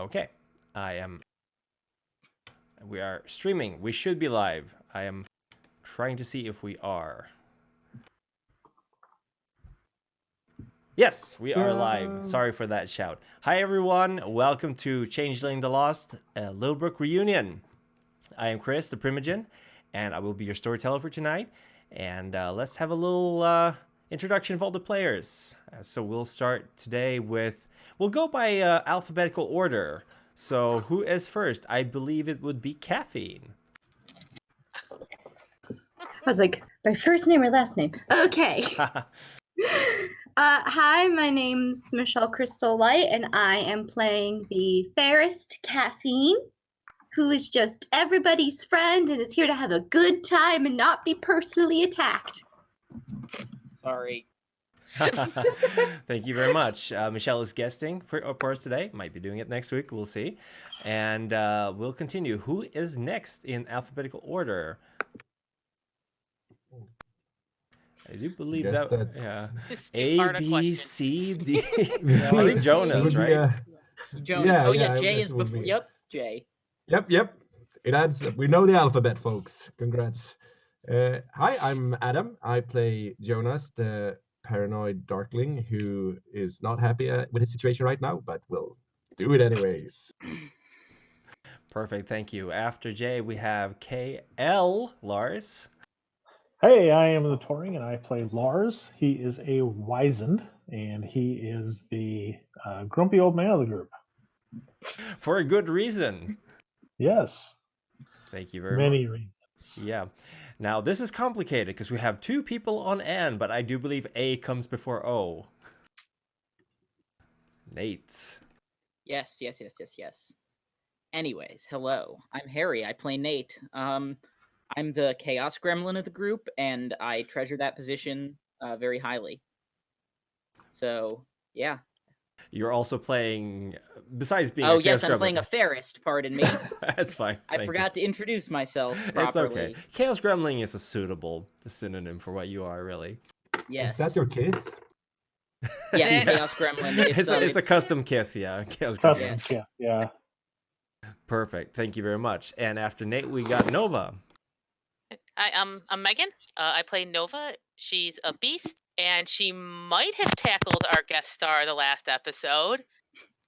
Okay, I am. We are streaming. We should be live. I am trying to see if we are. Yes, we are live. Sorry for that shout. Hi, everyone. Welcome to Changeling the Lost, Littlebrook reunion. I am Chris, the Primogen, and I will be your storyteller for tonight. And let's have a little introduction of all the players. So we'll start today with. We'll go by alphabetical order. So who is first? I believe it would be Caffeine. I was like, by first name or last name? Okay. Hi, my name's Michelle Crystal Light, and I am playing the fairest Caffeine, who is just everybody's friend and is here to have a good time and not be personally attacked. Sorry. Thank you very much. Michelle is guesting for us today. Might be doing it next week. We'll see. And we'll continue. Who is next in alphabetical order? I do believe that. Yeah. A, B, C, D. I think Jonas, right? Jonas. Jay is before. Yep, Jay. Yep. It adds up. We know the alphabet, folks. Congrats. Hi, I'm Adam. I play Jonas, the paranoid darkling who is not happy with his situation right now, but will do it anyways. Perfect. Thank you. After Jay, we have KL Lars. Hey, I am the Touring, and I play Lars. He is a wizened, and he is the grumpy old man of the group. For a good reason. Yes. Thank you very Many much. reasons. Yeah. Now, this is complicated because we have two people on N, but I do believe A comes before O. Nate. Yes. Anyways, hello. I'm Harry. I play Nate. I'm the chaos gremlin of the group, and I treasure that position very highly. So, yeah. You're also playing, besides being a Chaos yes, I'm Gremlin. playing a fairist, pardon me. That's fine. I forgot to introduce myself properly. It's okay. Chaos Gremlin is a suitable synonym for what you are, really. Yes. Is that your kid? Yes, Chaos Gremlin. It's a custom kith, yeah. Chaos Custom, Gremlin. yeah. Perfect. Thank you very much. And after Nate, we got Nova. Hi, I'm Megan. I play Nova. She's a beast, and she might have tackled our guest star the last episode,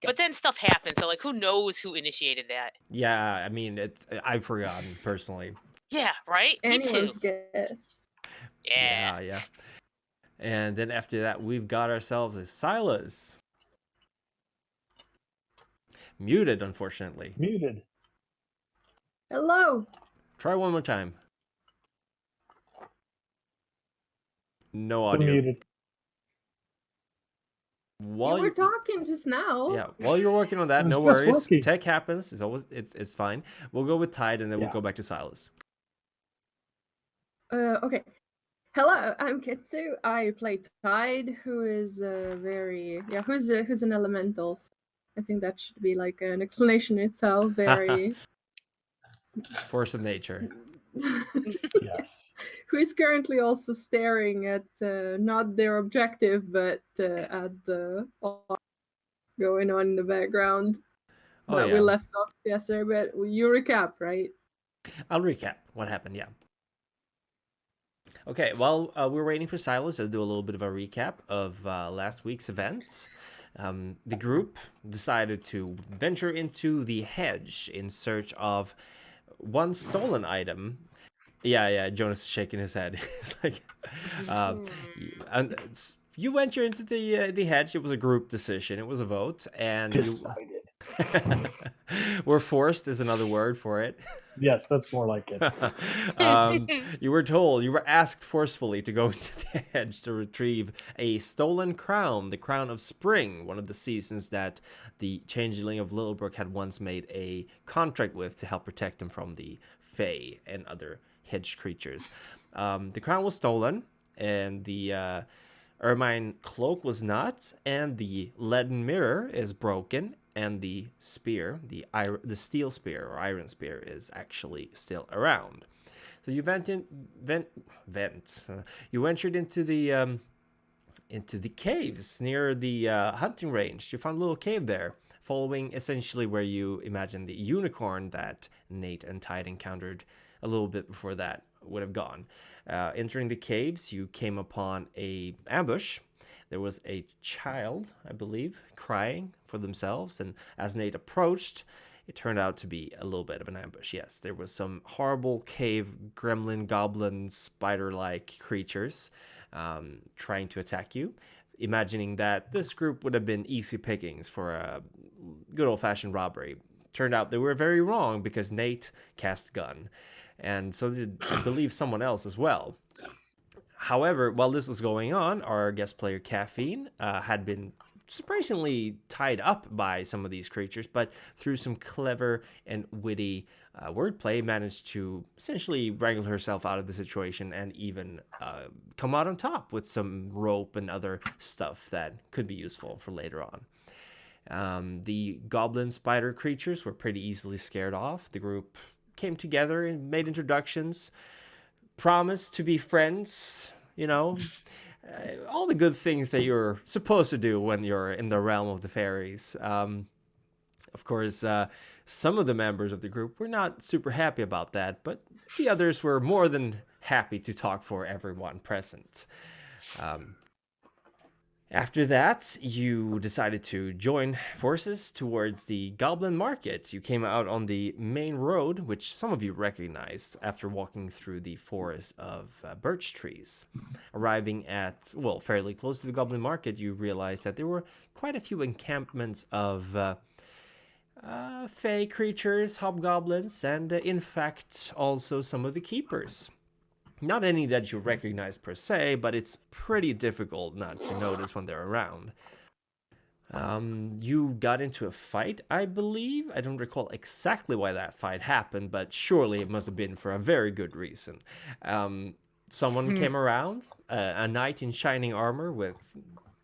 but then stuff happened. So, who knows who initiated that? Yeah, I mean, I've forgotten personally. Yeah, right. Me too. Guess. Yeah. And then after that, we've got ourselves a Silas. Muted, unfortunately. Muted. Hello. Try one more time. No audio. Muted. You were talking just now. Yeah, while you're working on that, no worries. Tech happens. It's fine. We'll go with Tide, and then we'll go back to Silas. Okay. Hello, I'm Kitsu. I play Tide, who is who's an elemental. So I think that should be like an explanation itself. Very force of nature. Yes. Who is currently also staring at not their objective, but at the going on in the background. We left off yesterday. But you recap, right? I'll recap what happened. Yeah. Okay. While we're waiting for Silas, I'll do a little bit of a recap of last week's events. The group decided to venture into the hedge in search of one stolen item. Yeah. Jonas is shaking his head. It's like, you venture into the hedge. It was a group decision. It was a vote, and decided. We're forced is another word for it. Yes, that's more like it. You were asked forcefully to go into the hedge to retrieve a stolen crown, the crown of spring, one of the seasons that the Changeling of Littlebrook had once made a contract with to help protect them from the Fae and other hedge creatures. The crown was stolen, and the ermine cloak was not, and the leaden mirror is broken, and the spear, the steel spear or iron spear, is actually still around. So you you ventured into the into the caves near the hunting range. You found a little cave there, following essentially where you imagine the unicorn that Nate and Tide encountered a little bit before that would have gone. Entering the caves, you came upon a ambush. There was a child, I believe, crying for themselves, and as Nate approached, it turned out to be a little bit of an ambush. Yes, there was some horrible cave gremlin, goblin, spider-like creatures trying to attack you, imagining that this group would have been easy pickings for a good old-fashioned robbery. Turned out they were very wrong because Nate cast gun, and so did, I believe, someone else as well. However, while this was going on, our guest player Caffeine had been surprisingly tied up by some of these creatures, but through some clever and witty wordplay, managed to essentially wrangle herself out of the situation and even come out on top with some rope and other stuff that could be useful for later on. The goblin spider creatures were pretty easily scared off. The group came together and made introductions, promised to be friends, all the good things that you're supposed to do when you're in the realm of the fairies. Of course, some of the members of the group were not super happy about that, but the others were more than happy to talk for everyone present. After that, you decided to join forces towards the Goblin Market. You came out on the main road, which some of you recognized after walking through the forest of birch trees. Arriving at, fairly close to the Goblin Market, you realized that there were quite a few encampments of fey creatures, hobgoblins, and in fact, also some of the keepers. Not any that you recognize per se, but it's pretty difficult not to notice when they're around. You got into a fight, I believe. I don't recall exactly why that fight happened, but surely it must have been for a very good reason. Someone came around, a knight in shining armor with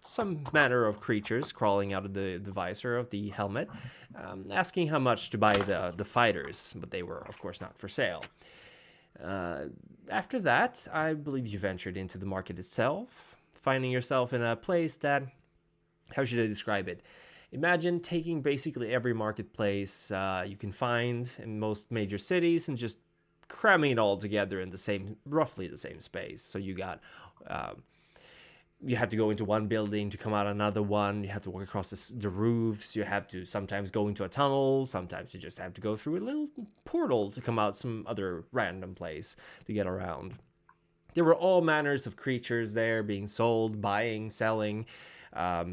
some manner of creatures crawling out of the visor of the helmet, asking how much to buy the fighters, but they were, of course, not for sale. After that, I believe you ventured into the market itself, finding yourself in a place that, how should I describe it? Imagine taking basically every marketplace you can find in most major cities and just cramming it all together in roughly the same space. So you got, you have to go into one building to come out another one. You have to walk across the roofs. You have to sometimes go into a tunnel. Sometimes you just have to go through a little portal to come out some other random place to get around. There were all manners of creatures there being sold, buying, selling. A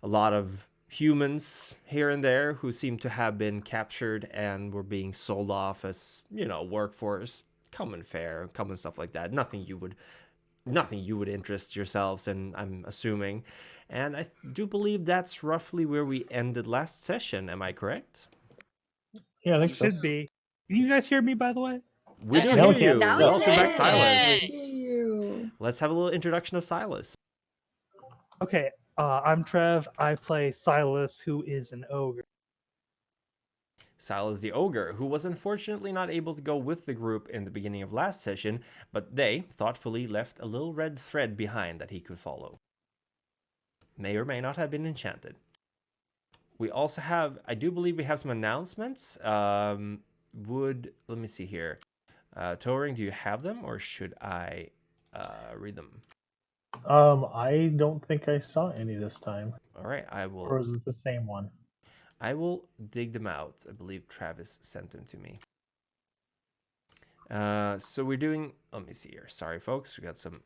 lot of humans here and there who seemed to have been captured and were being sold off as, workforce, common fare, common stuff like that. Nothing you would interest yourselves in, I'm assuming. And I do believe that's roughly where we ended last session. Am I correct? Yeah, I think so. Should be. Can you guys hear me, by the way? We do Now hear we can. you. Now we Welcome back, can. Silas. Yay. Let's have a little introduction of Silas. Okay, I'm Trev. I play Silas, who is an ogre. Silas the Ogre, who was unfortunately not able to go with the group in the beginning of last session, but they thoughtfully left a little red thread behind that he could follow. May or may not have been enchanted. We also have, I do believe we have some announcements. Let me see here. Toring, do you have them, or should I read them? I don't think I saw any this time. All right, I will. Or is it the same one? I will dig them out. I believe Travis sent them to me. So we're doing. Let me see here. Sorry, folks. We got some.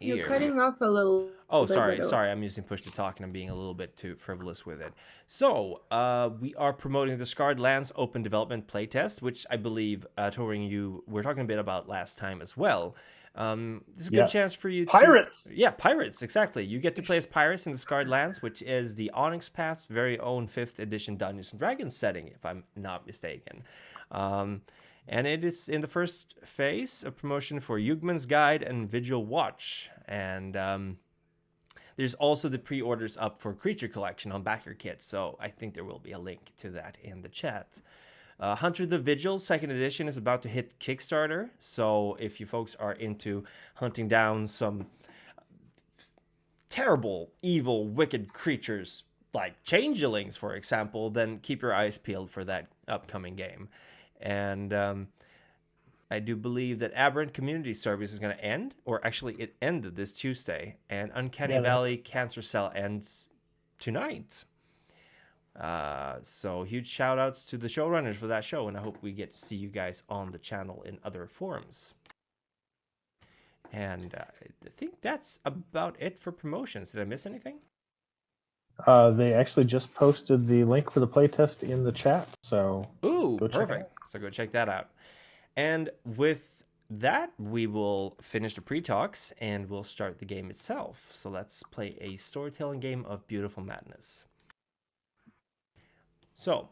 You're Here. cutting off a little. Oh, bit, sorry. by the way. Sorry. I'm using push to talk and I'm being a little bit too frivolous with it. So we are promoting the Scarred Lands Open Development playtest, which I believe, Toring, you were talking a bit about last time as well. This is a good chance for you to... Pirates! Yeah, pirates, exactly. You get to play as pirates in the Scarred Lands, which is the Onyx Path's very own 5th edition Dungeons & Dragons setting, if I'm not mistaken. And it is in the first phase of promotion for Yugman's Guide and Vigil Watch. And there's also the pre-orders up for Creature Collection on Backer Kit, so I think there will be a link to that in the chat. Hunter the Vigil 2nd edition is about to hit Kickstarter, so if you folks are into hunting down some terrible, evil, wicked creatures like changelings, for example, then keep your eyes peeled for that upcoming game. And I do believe that Aberrant Community Service is going to end, or actually it ended this Tuesday, and Uncanny Valley Cancer Cell ends tonight. So huge shout outs to the showrunners for that show, and I hope we get to see you guys on the channel in other forums. And I think that's about it for promotions. Did I miss anything? They actually just posted the link for the playtest in the chat, so ooh, go perfect. So go check that out. And with that, we will finish the pre-talks and we'll start the game itself. So let's play a storytelling game of Beautiful Madness. So,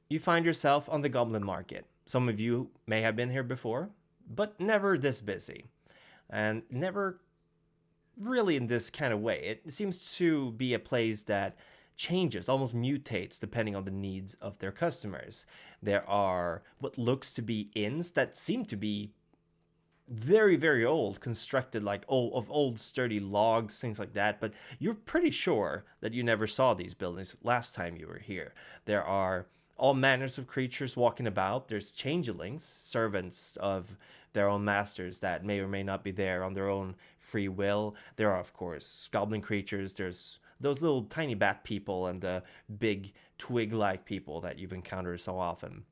you find yourself on the Goblin Market. Some of you may have been here before, but never this busy. And never really in this kind of way. It seems to be a place that changes, almost mutates, depending on the needs of their customers. There are what looks to be inns that seem to be very, very old, constructed like old sturdy logs, things like that, but you're pretty sure that you never saw these buildings last time you were here. There are all manners of creatures walking about. There's changelings, servants of their own masters that may or may not be there on their own free will. There are, of course, goblin creatures. There's those little tiny bat people and the big twig-like people that you've encountered so often.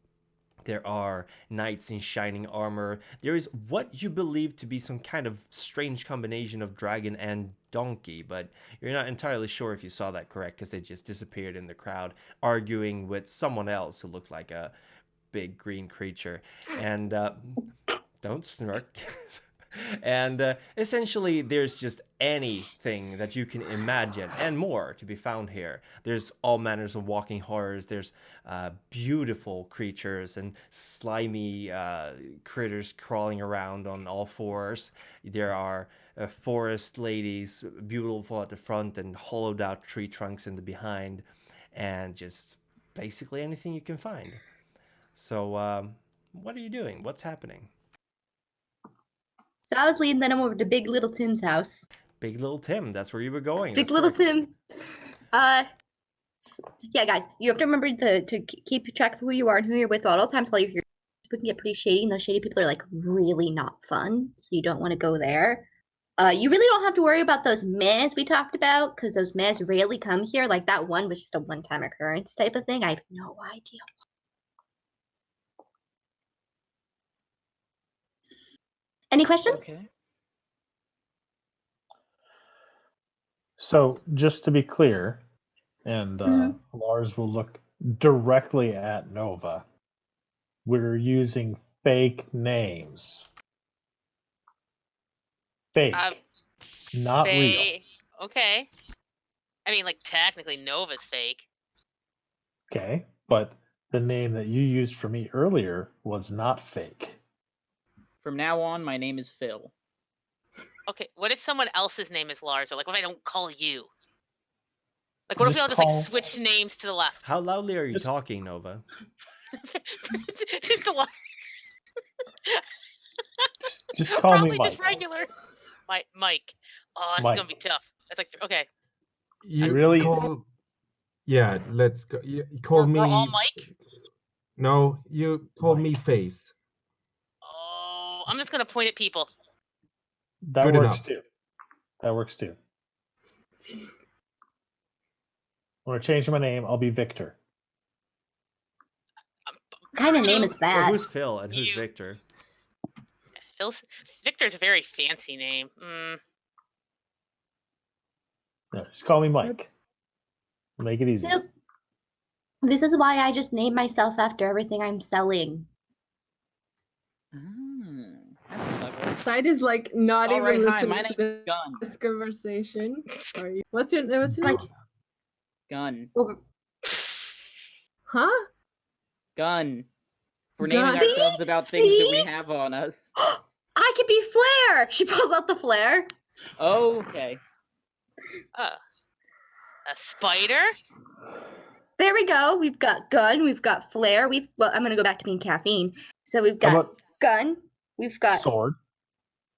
There are knights in shining armor. There is what you believe to be some kind of strange combination of dragon and donkey, but you're not entirely sure if you saw that correct because they just disappeared in the crowd, arguing with someone else who looked like a big green creature. And don't smirk. And essentially, there's just anything that you can imagine and more to be found here. There's all manners of walking horrors. There's beautiful creatures and slimy critters crawling around on all fours. There are forest ladies, beautiful at the front and hollowed out tree trunks in the behind, and just basically anything you can find. So what are you doing? What's happening? So I was leading them over to Big Little Tim's house. Big Little Tim, that's where you were going. Big Little Tim. Yeah, guys, you have to remember to keep track of who you are and who you're with at all times while you're here. People can get pretty shady, and those shady people are like really not fun, so you don't want to go there. You really don't have to worry about those mares we talked about, because those mares rarely come here. Like that one was just a one-time occurrence type of thing. I have no idea. Any questions? Okay. So, just to be clear, and Lars will look directly at Nova, we're using fake names. Fake, not real. Okay. I mean, like, technically, Nova's fake. Okay, but the name that you used for me earlier was not fake. From now on, my name is Phil. Okay, what if someone else's name is Lars? Or, like, what if I don't call you? Like, what if we all just, like, switch names to the left? How loudly are you talking, Nova? Just a lot. Just call Probably me Mike. just regular. Mike. Oh, it's gonna be tough. It's like, okay. You really call... Yeah, let's go. You call me... We're all Mike? No, you call me Face. Oh, I'm just gonna point at people. That Good works enough. too. That works too. When I change my name, I'll be Victor. What kind of name is Well, that? who's Phil and who's Victor? Victor's a very fancy name. No, just call me Mike. Make it easy. So, this is why I just named myself after everything I'm selling. That's clever. Side is like not All even right, hi, listening my to name's Gun. this conversation. Sorry. What's your name? Gun. Huh? Gun. We're naming Gun. ourselves about things that we have on us. I could be Flare! She pulls out the flare. Okay. A spider? there we go. We've got gun. We've got flare. Well, I'm gonna go back to being caffeine. So we've How got about gun. We've got sword?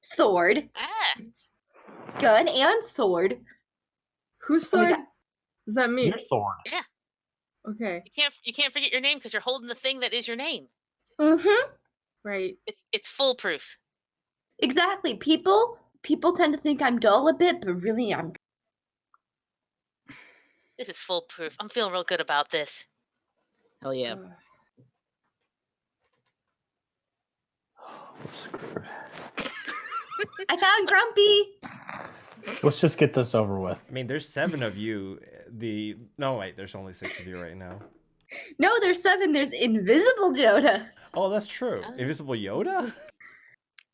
sword, Ah, gun, and sword. Whose Oh, we sword? got- Is that me? Your sword. yeah. Okay. You can't forget your name because you're holding the thing that is your name. Mm-hmm. Right. It's foolproof. Exactly. People tend to think I'm dull a bit, but really I'm. This is foolproof. I'm feeling real good about this. Hell yeah. I found Grumpy. Let's just get this over with. I mean, there's 7 of you. No, wait, there's only 6 of you right now. No, there's 7. There's Invisible Yoda. Oh, that's true. Oh. Invisible Yoda?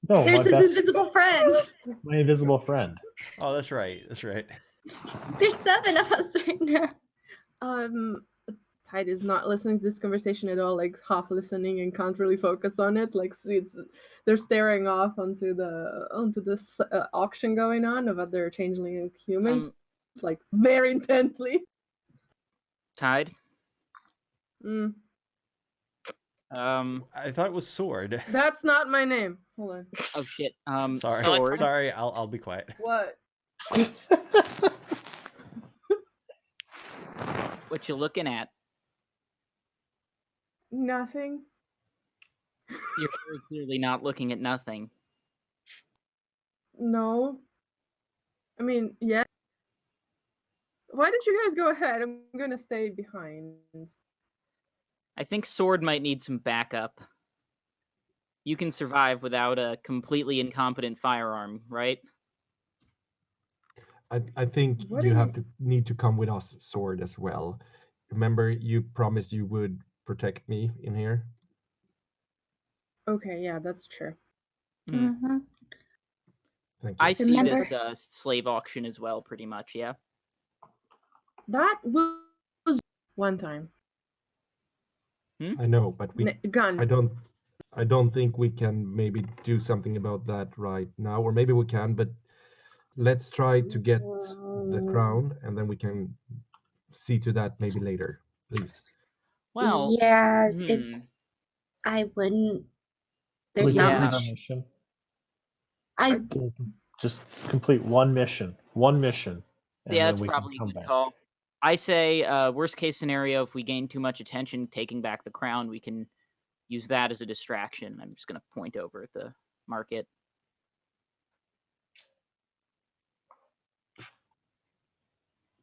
No, There's his invisible friend. my invisible friend. Oh, that's right. That's right. There's 7 of us right now. Tide is not listening to this conversation at all, like half listening and can't really focus on it. Like they're staring off onto this auction going on of other changeling and humans, like very intently. Tide. Mm. I thought it was sword. That's not my name. Hold on. Oh shit. Sorry. Sword. Sorry. I'll be quiet. What? What you looking at? Nothing. You're very clearly not looking at nothing. No. I mean, yeah. Why don't you guys go ahead? I'm gonna stay behind. I think sword might need some backup. You can survive without a completely incompetent firearm, right? I think What you do have to need to come with us, sword, as well. Remember, you promised you would protect me in here. Okay, yeah, that's true. Mm-hmm. Thank you. I see Remember- this slave auction as well, pretty much. Yeah. That was one time. I know, but Gun. I don't think we can maybe do something about that right now, or maybe we can, but let's try to get the crown, and then we can see to that maybe later, please. Well, yeah, it's. I wouldn't. There's Can we not Yeah. complete much. our mission? I Just complete one mission. And yeah, then that's we probably a can come good back. call. I say, worst case scenario, if we gain too much attention taking back the crown, we can use that as a distraction. I'm just going to point over at the market.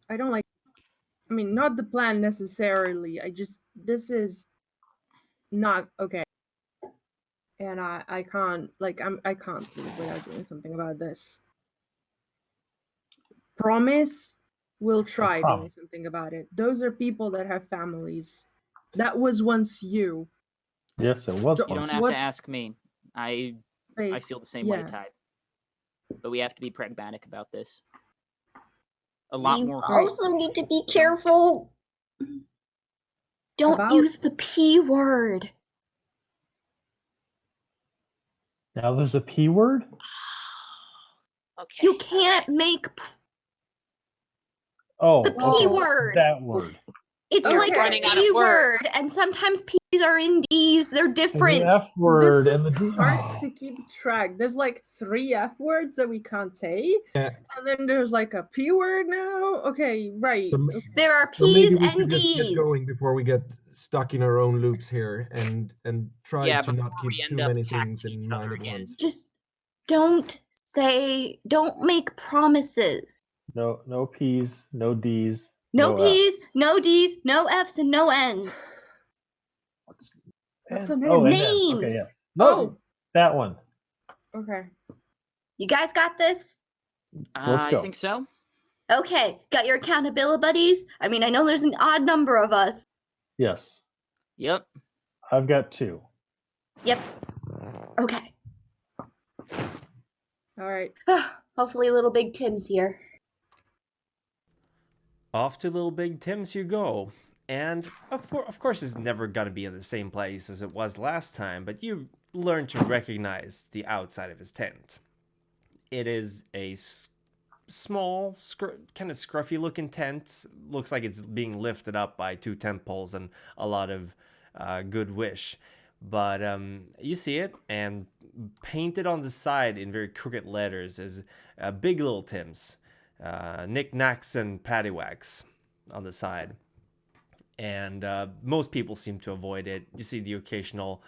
I don't like. I mean, not the plan necessarily. This is not okay. And I can't I can't leave without doing something about this. Promise we'll try doing promise. something about it. Those are people that have families. That was once you. Yes, it was So- You don't once. have What's- to ask me. I feel the same way, Yeah. Tide. But we have to be pragmatic about this. A lot you more. also need to be careful. Don't About- use the P word. Now there's a P word? Okay. You can't make Oh, the P okay. word. That word. It's Okay. like a Running out of P words. word, and sometimes P's are in D's. They're And different. the F word This and is the D. hard Oh. to keep track. There's like 3 F words that we can't say. Yeah. And then there's like a P word now. Okay, right. So, Okay. There are so maybe P's we and should just get D's. going before we get stuck in our own loops here, and try Yeah, to not before we keep end too up many attacking things in each mind other at again. once. Just don't make promises. No P's, no D's. No F's. P's, no D's, no F's, and no N's. What's And- the name? Oh, and then, okay, Names. yes. No, Oh. that one. Okay. You guys got this? Let's I go. think so. Okay, got your accountability buddies? I mean, I know there's an odd number of us. Yes, Yep. I've got 2. Yep. Okay. All right. Hopefully little Big Tim's here. Off to Little Big Tim's you go. And of course it's never going to be in the same place as it was last time, but you learn to recognize the outside of his tent. It is a small, kind of scruffy looking tent. Looks like it's being lifted up by 2 tent poles and a lot of good wish. But you see it, and painted on the side in very crooked letters is Big Little Tim's. Knickknacks and paddywhacks on the side. And most people seem to avoid it. You see the occasional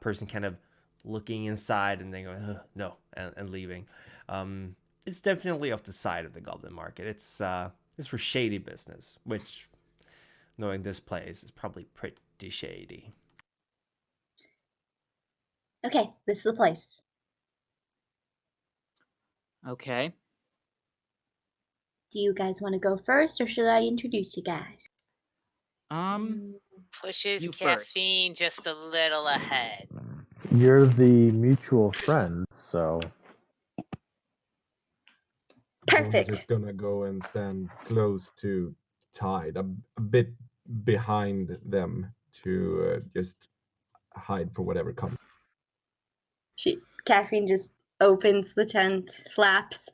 person kind of looking inside and then going, no, and leaving. It's definitely off the side of the Goblin Market. It's for shady business, which, knowing this place, is probably pretty shady. Okay, this is the place. Okay. Do you guys want to go first, or should I introduce you guys? Pushes You caffeine just a little ahead. You're the mutual friend, so Jonas is Perfect. gonna go and stand close to Tide, a bit behind them to just hide for whatever comes. Caffeine just opens the tent flaps,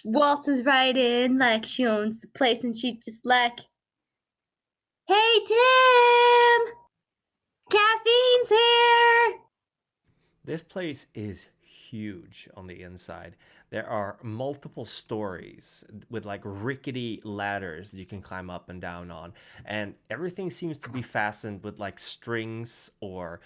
waltzes right in like she owns the place, and she's just like, "Hey, Tim! Caffeine's here!" This place is huge on the inside. There are multiple stories with like rickety ladders that you can climb up and down on, and everything seems to be fastened with like strings or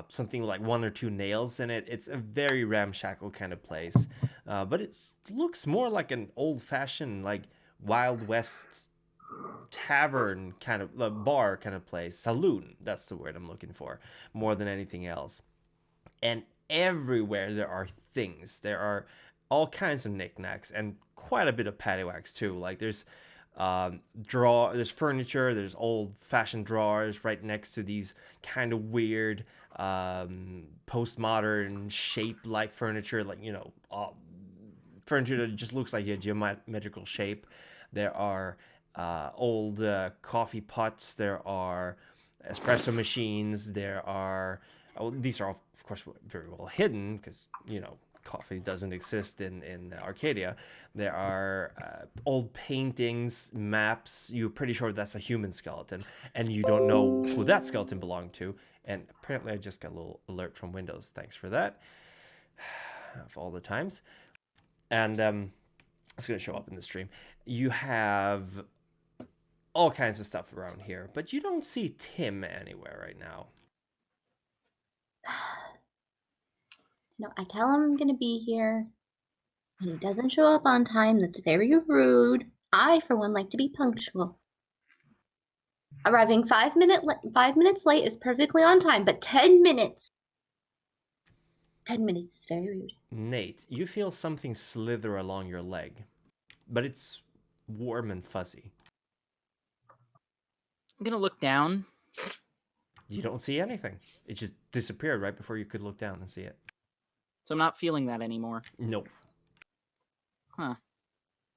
something like 1 or 2 nails in it. It's a very ramshackle kind of place, but it looks more like an old-fashioned like Wild West tavern kind of bar kind of place, saloon. That's the word I'm looking for, more than anything else. And everywhere there are things. There are all kinds of knickknacks and quite a bit of paddywhacks too. Like there's there's furniture, there's old-fashioned drawers right next to these kind of weird postmodern shape-like furniture, like furniture that just looks like a geometrical shape. There are old coffee pots. There are espresso machines. There are these are of course very well hidden because coffee doesn't exist in Arcadia. There are old paintings, maps. You're pretty sure that's a human skeleton, and you don't know who that skeleton belonged to. And apparently, I just got a little alert from Windows. Thanks for that. Of all the times, and it's going to show up in the stream. You have all kinds of stuff around here, but you don't see Tim anywhere right now. No, I tell him I'm gonna be here, and he doesn't show up on time. That's very rude. I, for one, like to be punctual. Arriving 5 minutes late is perfectly on time, but 10 minutes. 10 minutes is very rude. Nate, you feel something slither along your leg, but it's warm and fuzzy. I'm gonna look down. You don't see anything. It just disappeared right before you could look down and see it. So I'm not feeling that anymore. Nope. Huh.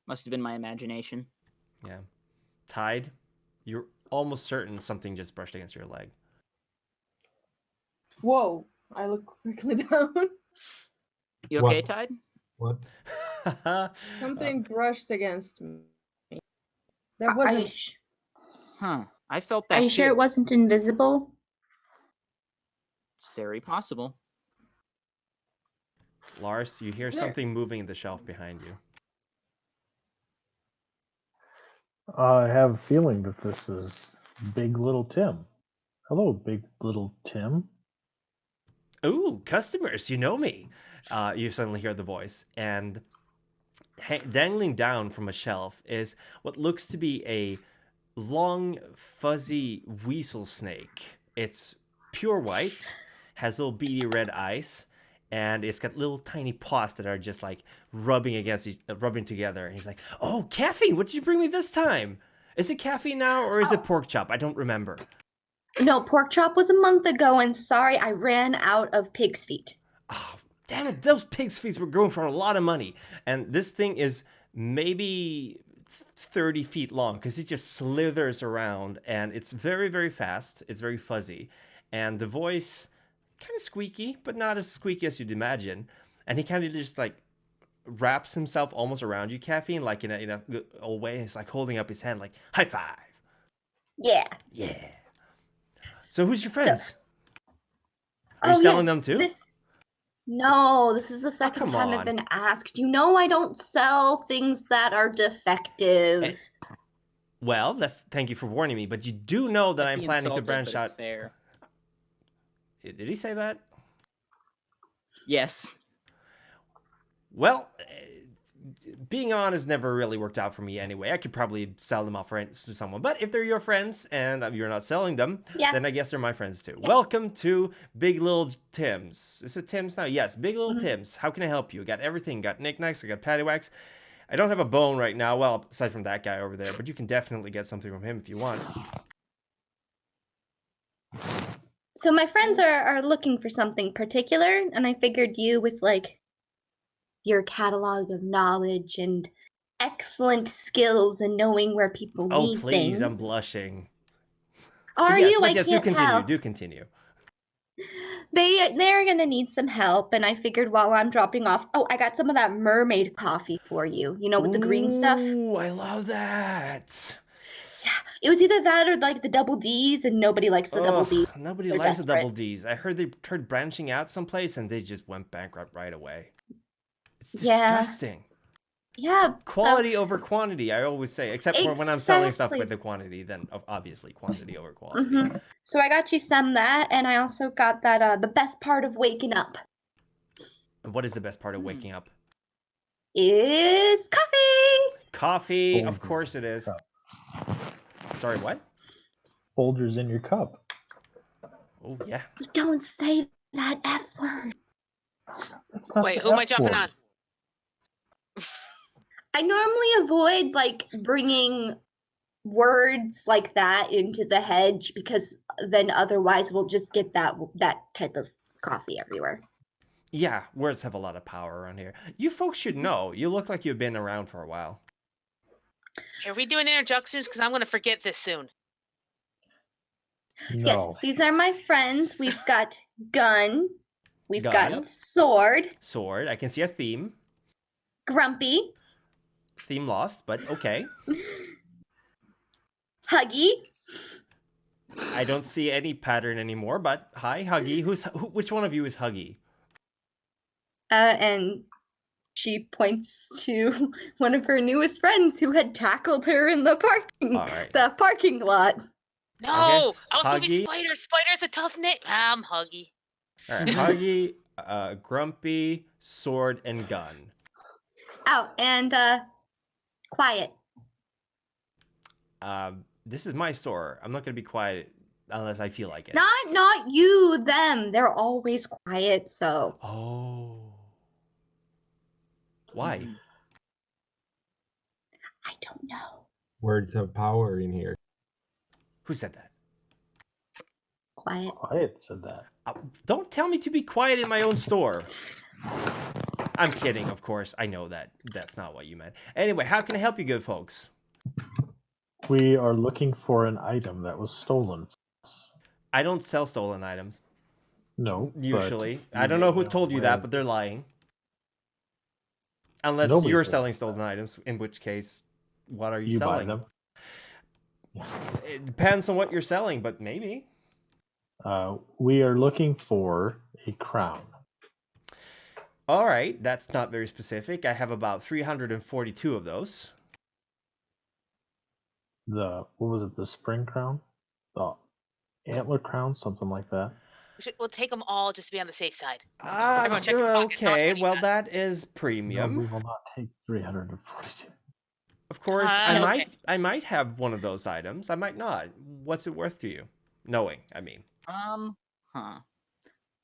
Must have been my imagination. Yeah. Tide, you're almost certain something just brushed against your leg. Whoa. I look quickly down. You okay, Tide? What? Something brushed against me. That wasn't. Huh. I felt that. Are you too. sure it wasn't invisible? It's very possible. Lars, you hear something moving in the shelf behind you. I have a feeling that this is Big Little Tim. Hello, Big Little Tim. Ooh, customers, you know me. You suddenly hear the voice, and dangling down from a shelf is what looks to be a long, fuzzy weasel snake. It's pure white, has little beady red eyes, and it's got little tiny paws that are just like rubbing together. And he's like, "Oh, caffeine! What did you bring me this time? Is it caffeine now, or is it pork chop? I don't remember." No, pork chop was a month ago, and sorry, I ran out of pig's feet. Oh, damn it! Those pig's feet were going for a lot of money, and this thing is maybe 30 feet long because it just slithers around, and it's very, very fast. It's very fuzzy, and the voice kind of squeaky, but not as squeaky as you'd imagine. And he kind of just like wraps himself almost around you, Caffeine, like in a old way. He's like holding up his hand, like high five. Yeah. Yeah. So who's your So- friends? Are you selling them too? No, this is the second come time on. I've been asked. You know I don't sell things that are defective. Well, thank you for warning me, but you do know that I'm planning to branch out. Fair. Did he say that? Yes. Well, being honest never really worked out for me anyway. I could probably sell them off to someone. But if they're your friends and you're not selling them, then I guess they're my friends too. Yeah. Welcome to Big Little Tim's. Is it Tim's now? Yes, Big Little Tim's. How can I help you? Got everything. Got knickknacks. I got paddywhacks. I don't have a bone right now. Well, aside from that guy over there. But you can definitely get something from him if you want. So my friends are looking for something particular. And I figured you with like your catalog of knowledge and excellent skills and knowing where people need things. Oh, please, I'm blushing. Are yes, you? But I yes, can't tell. Do continue. They're gonna need some help, and I figured while I'm dropping off, I got some of that mermaid coffee for you. You know, with the green stuff. Ooh, I love that. Yeah, it was either that or like the double D's, and nobody likes the double D's. Nobody likes the double D's. I heard they tried branching out someplace, and they just went bankrupt right away. It's disgusting. Yeah. Quality over quantity, I always say, except for when I'm selling stuff with the quantity, then obviously quantity over quality. So I got you some that, and I also got that the best part of waking up. And what is the best part of waking up? Is coffee. Coffee, of course it is. Sorry, what? Folgers in your cup. Oh, yeah. You don't say that F word. Wait, who am I jumping on? I normally avoid like bringing words like that into the hedge because then otherwise we'll just get that type of coffee everywhere. Yeah, words have a lot of power around here. You folks should know. You look like you've been around for a while. Are we doing introductions? Because I'm going to forget this soon. No. Yes, these are my friends. We've got Gun. We've got Sword. Sword. I can see a theme. Grumpy. Theme lost, but okay. Huggy. I don't see any pattern anymore, but hi, Huggy. Which one of you is Huggy? And she points to one of her newest friends who had tackled her in the parking lot. No, okay. I was going to be Spider. Spider's a tough name. I'm Huggy. All right, Huggy, Grumpy, Sword, and Gun. Oh, and quiet. This is my store. I'm not going to be quiet unless I feel like it. Not you, them. They're always quiet, so. Oh. Why? I don't know. Words have power in here. Who said that? Quiet. Quiet said that. Don't tell me to be quiet in my own store. I'm kidding, of course. I know that. That's not what you meant. Anyway, how can I help you good folks? We are looking for an item that was stolen. I don't sell stolen items. No. Usually. I don't know who told you that, but they're lying. Unless you're selling stolen items, in which case, what are you selling? Buy them. It depends on what you're selling, but maybe. We are looking for a crown. All right, that's not very specific. I have about 342 of those. What was it? The spring crown? The antler crown? Something like that. We'll take them all just to be on the safe side. Okay, well, that is premium. No, we will not take 342. Of course, I might have one of those items. I might not. What's it worth to you? Knowing, I mean.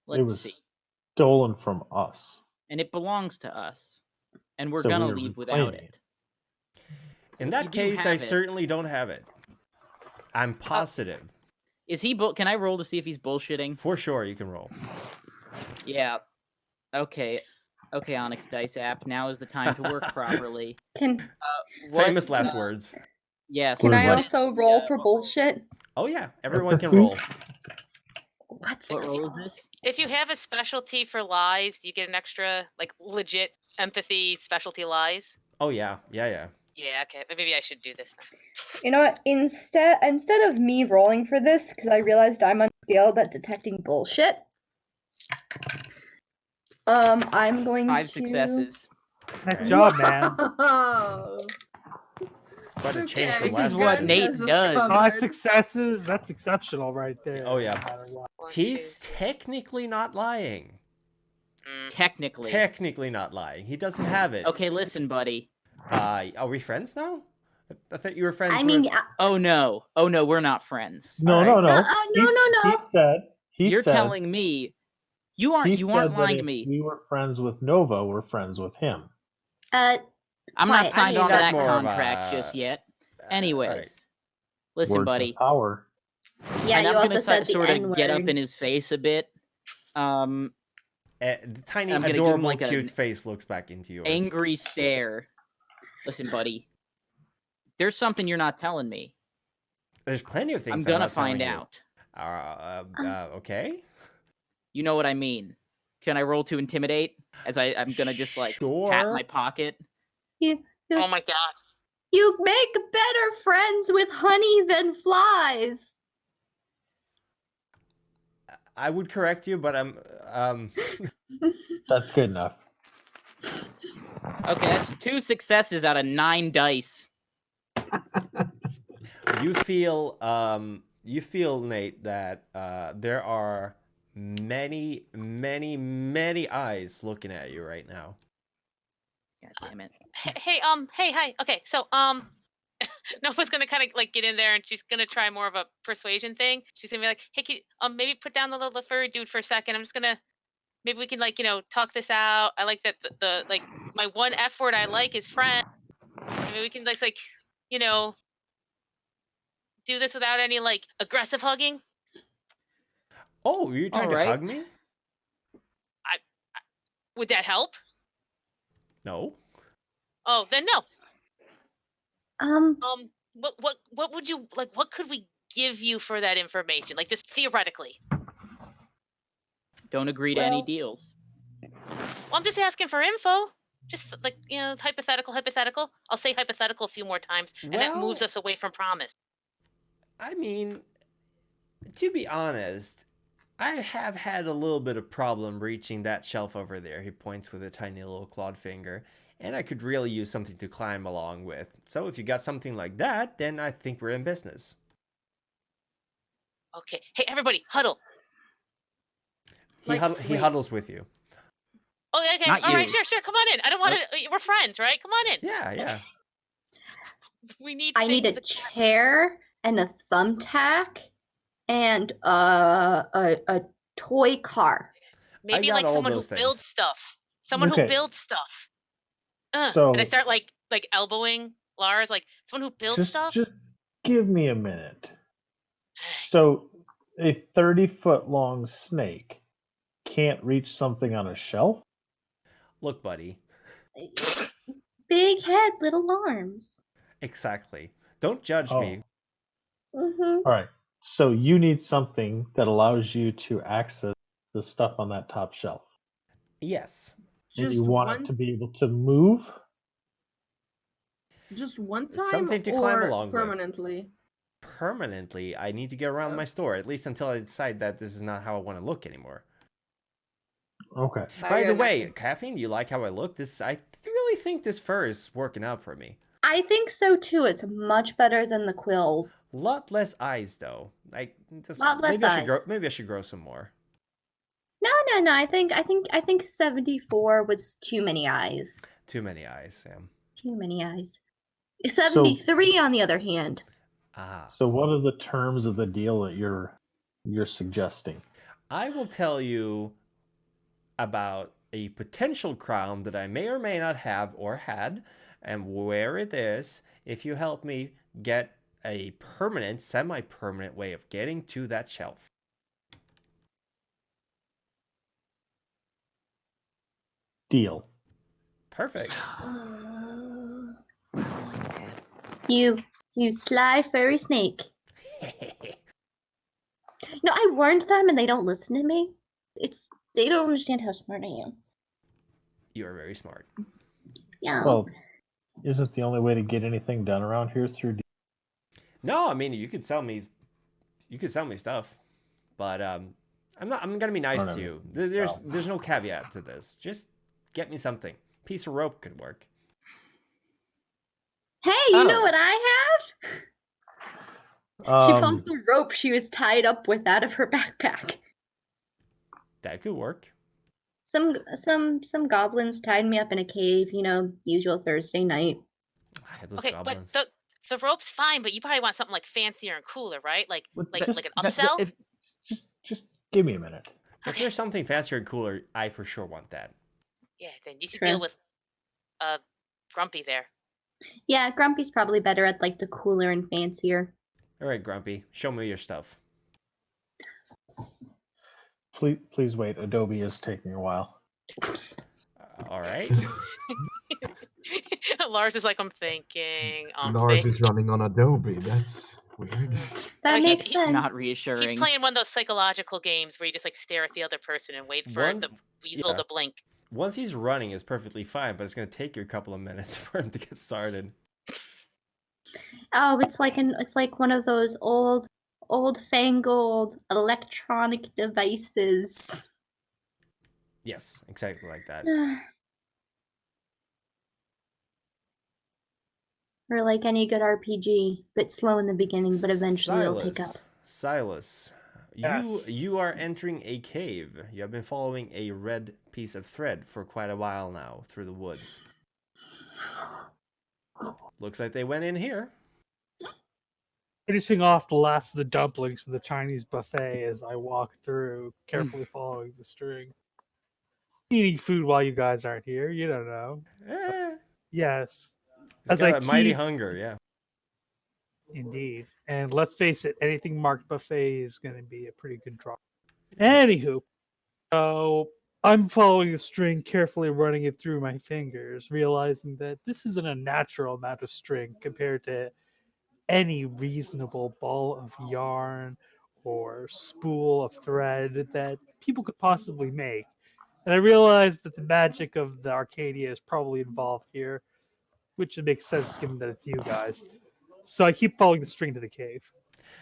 Let's see. Stolen from us. And it belongs to us. And we're gonna leave without it. So in that case, I certainly don't have it. I'm positive. Is he can I roll to see if he's bullshitting? For sure, you can roll. Yeah. Okay, Onyx Dice app. Now is the time to work properly. Famous last words. Yes. Can I also roll for bullshit? Oh yeah, everyone can roll. What roll is this? If you have a specialty for lies, you get an extra, like, legit empathy, specialty lies. Oh yeah. Yeah, okay. Maybe I should do this now. You know what? Instead of me rolling for this, because I realized I'm unskilled at detecting bullshit. I'm going 5 to... successes. Nice job, man. Wow. Quite a change from This last is what episode. Nate does. 5 successes. That's exceptional right there. Oh yeah. No matter what. He's technically not lying. Technically. Technically not lying. He doesn't have it. Okay, listen, buddy. Are we friends now? I thought you were friends. I mean, with... Oh no, we're not friends. No. no. You're telling me you aren't lying to me. We weren't friends with Nova. We're friends with him. I'm not signed on to that's that more of contract a- just yet. Anyways, alright. listen, Words buddy. of power. Yeah, and you I'm also gonna said the sort of N-word. get up in his face a bit. The tiny, I'm gonna give him, adorable, like, cute an face looks back into yours. Angry stare. Listen, buddy. There's something you're not telling me. There's plenty of things I'm gonna not find telling you. out. Okay. You know what I mean. Can I roll to intimidate? As I'm gonna just pat Sure. my pocket. Oh my god. You make better friends with honey than flies. I would correct you, but That's good enough. Okay, that's 2 successes out of 9 dice. you feel Nate that there are many eyes looking at you right now. God damn it. Hey, hi. Okay, so Nova's gonna kind of like get in there, and she's gonna try more of a persuasion thing. She's gonna be like, "Hey, can you, maybe put down the little furry dude for a second. I'm just gonna, maybe we can talk this out. I like that the like my one F word I like is friend. Maybe we can do this without any aggressive hugging. Oh, you're trying to hug me? Would that help? No. Oh, then no. What would you like? What could we give you for that information? Like, just theoretically. Don't agree to any deals. Well, I'm just asking for info. Just hypothetical. I'll say hypothetical a few more times, and that moves us away from promise. I mean, to be honest, I have had a little bit of problem reaching that shelf over there. He points with a tiny little clawed finger. And I could really use something to climb along with. So if you got something like that, then I think we're in business. Okay. Hey, everybody, huddle. He huddles with you. Oh, okay. All right, sure. Come on in. I don't want to... We're friends, right? Come on in. Yeah. I need a chair and a thumbtack and a toy car. Maybe like someone who builds stuff. Someone who builds stuff. So, and I start like elbowing Lars, like someone who builds stuff. Just give me a minute. So, a 30-foot long snake can't reach something on a shelf? Look, buddy. Big head, little arms. Exactly. Don't judge me. Mm-hmm. All right. So you need something that allows you to access the stuff on that top shelf. Yes. And you want it to be able to move? Just one time, something to climb along permanently? With. Permanently, I need to get around my store, at least until I decide that this is not how I want to look anymore. Okay. By the way, Caffeine, you like how I look? I really think this fur is working out for me. I think so too. It's much better than the quills. Lot less eyes, though. Lot less eyes. Maybe I should grow some more. No. I think 74 was too many eyes. Too many eyes, Sam. Too many eyes. 73, on the other hand. So what are the terms of the deal that you're suggesting? I will tell you about a potential crown that I may or may not have or had, and where it is, if you help me get a permanent, semi-permanent way of getting to that shelf. Deal. Perfect. You sly furry snake. No, I warned them and they don't listen to me. They don't understand how smart I am. You are very smart. Yeah. Well, isn't the only way to get anything done around here through? No, I mean you could sell me stuff, but I'm gonna be nice to you. There's no caveat to this. Just get me something. Piece of rope could work. Hey, you know what I have? She pulls the rope she was tied up with out of her backpack. That could work. Some goblins tied me up in a cave, usual Thursday night. Okay, goblins. But the rope's fine, but you probably want something like fancier and cooler, right? Like an upsell? Just give me a minute. If there's something fancier and cooler, I for sure want that. Yeah, then you should deal with Grumpy there. Yeah, Grumpy's probably better at like the cooler and fancier. All right, Grumpy, show me your stuff. Please wait. Adobe is taking a while. All right. Lars is like, I'm thinking. Lars is running on Adobe. That's weird. That makes sense. Not reassuring. He's playing one of those psychological games where you just like stare at the other person and wait for the weasel to blink. Once he's running, it's perfectly fine, but it's going to take you a couple of minutes for him to get started. Oh, it's like one of those old fangled electronic devices. Yes, exactly like that. Or like any good RPG, bit slow in the beginning, but eventually it'll pick up. Silas, you are entering a cave. You have been following a red piece of thread for quite a while now through the woods. Looks like they went in here. Finishing off the last of the dumplings from the Chinese buffet as I walk through, carefully following the string. Eating food while you guys aren't here, you don't know. Yes. As a mighty hunger, yeah. Indeed. And let's face it, anything marked buffet is going to be a pretty good draw. Anywho, so I'm following the string, carefully running it through my fingers, realizing that this isn't a natural amount of string compared to any reasonable ball of yarn or spool of thread that people could possibly make. And I realized that the magic of the Arcadia is probably involved here, which makes sense given that it's you guys. So I keep following the string to the cave.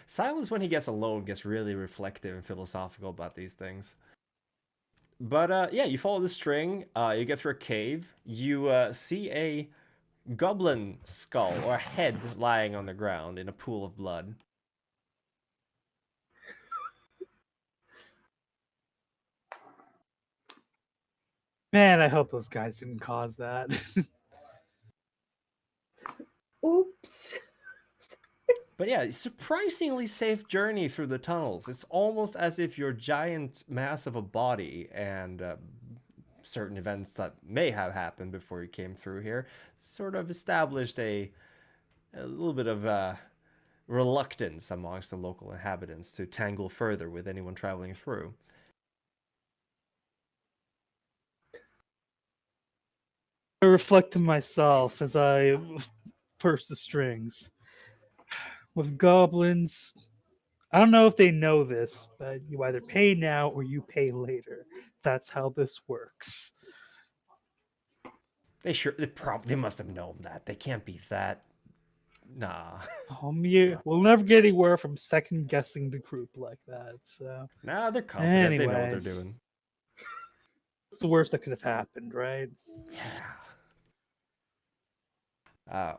Silas, when he gets alone, gets really reflective and philosophical about these things. But yeah, you follow the string, you get through a cave, you see a goblin skull or head lying on the ground in a pool of blood. Man, I hope those guys didn't cause that. Oops. But yeah, surprisingly safe journey through the tunnels. It's almost as if your giant mass of a body and certain events that may have happened before you came through here sort of established a little bit of reluctance amongst the local inhabitants to tangle further with anyone traveling through. I reflect to myself as I purse the strings. With goblins, I don't know if they know this, but you either pay now or you pay later. That's how this works. They must have known that. They can't be that. Nah. We'll never get anywhere from second guessing the group like that. So nah, they're confident. Anyways, they know what they're doing. It's the worst that could have happened, right? Yeah.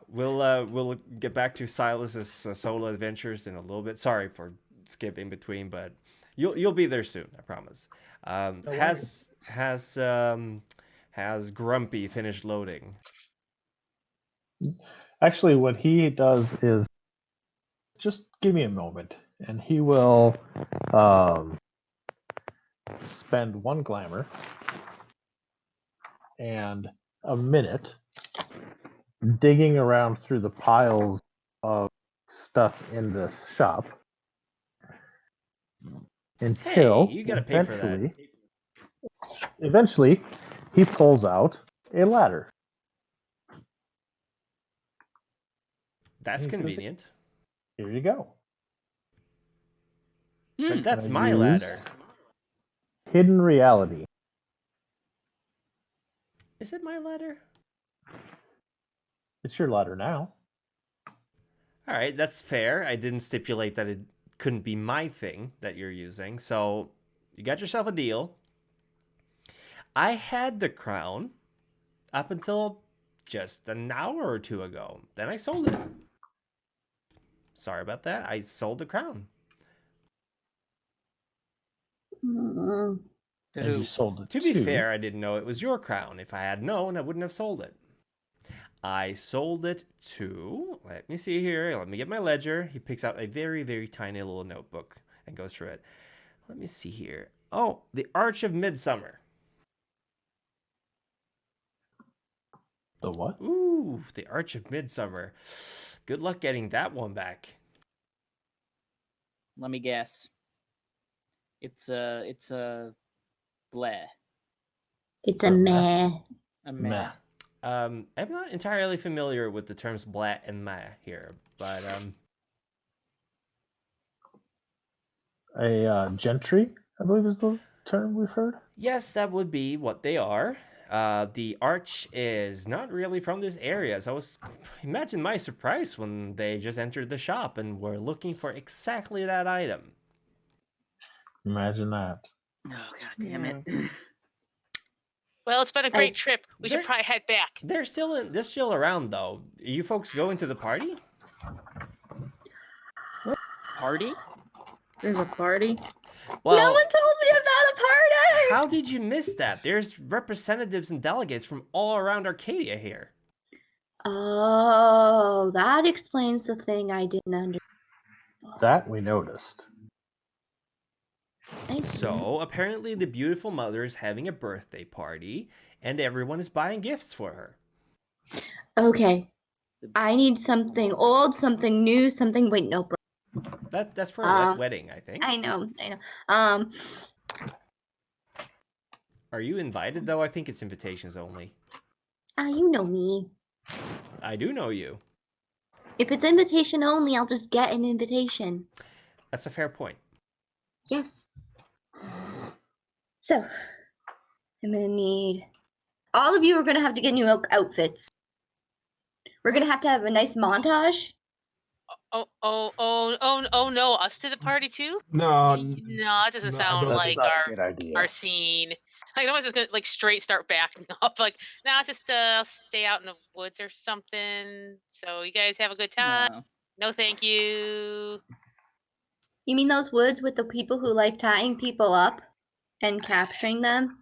We'll get back to Silas's solo adventures in a little bit. Sorry for skipping between, but you'll be there soon. I promise. Has Grumpy finished loading? Actually, what he does is just give me a moment, and he will spend 1 glamour and a minute digging around through the piles of stuff in this shop until you gotta pay for that. Eventually, he pulls out a ladder. That's convenient. Here you go. But that's my ladder. Hidden reality. Is it my ladder? It's your letter now. All right, that's fair. I didn't stipulate that it couldn't be my thing that you're using, so you got yourself a deal. I had the crown up until just an hour or two ago. Then I sold it. Sorry about that. I sold the crown. Mm. And you sold it To be fair, I didn't know it was your crown. If I had known, I wouldn't have sold it. I sold it to, let me see here. Let me get my ledger. He picks out a very, very tiny little notebook and goes through it. Let me see here. Oh, the Arch of Midsummer. The what? Ooh, the Arch of Midsummer. Good luck getting that one back. Let me guess. It's a bleh. It's a meh. A meh. I'm not entirely familiar with the terms blat and meh here, but A gentry, I believe is the term we've heard. Yes, that would be what they are. The Arch is not really from this area, so imagine my surprise when they just entered the shop and were looking for exactly that item. Imagine that. Oh, god damn it. Well, it's been a great trip. We should probably head back. They're still around, though. Are you folks going to the party? Party? There's a party? Well, no one told me about a party! How did you miss that? There's representatives and delegates from all around Arcadia here. Oh, that explains the thing I didn't understand. That we noticed. So, apparently the beautiful mother is having a birthday party, and everyone is buying gifts for her. Okay. I need something old, something new, something... Wait, no, bro. That's for a wedding, I think. I know. Are you invited, though? I think it's invitations only. You know me. I do know you. If it's invitation only, I'll just get an invitation. That's a fair point. Yes. So, I'm gonna need... All of you are gonna have to get new outfits. We're gonna have to have a nice montage. Oh no, us to the party too? No, it doesn't no, sound like our our scene. Like no one's just gonna like straight start backing up. Like now just stay out in the woods or something. So you guys have a good time. No thank you. You mean those woods with the people who like tying people up and capturing them?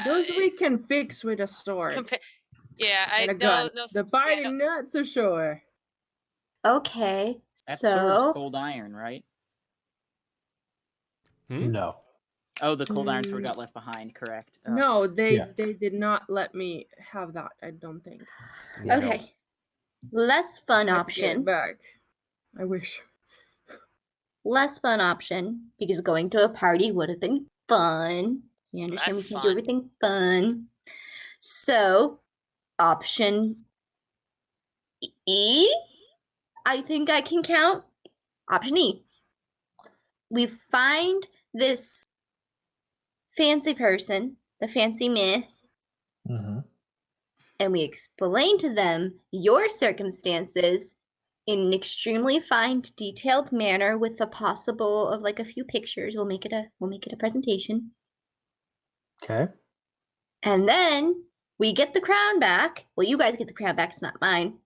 Those we can fix with a sword. Yeah, I and a gun. no. The party, not so sure. Okay, That so... sword's cold iron, right? No. Oh, the cold iron sword got left behind, correct. No, they did not let me have that, I don't think. Okay. Less fun I have to get option. it back. I wish. Less fun option, because going to a party would have been fun. You understand? We can do everything fun. So, option E, I think I can count. Option E. We find this fancy person, the fancy meh, and we explain to them your circumstances in an extremely fine, detailed manner with the possible of like a few pictures. We'll make it a presentation. Okay. And then we get the crown back. Well, you guys get the crown back, it's not mine.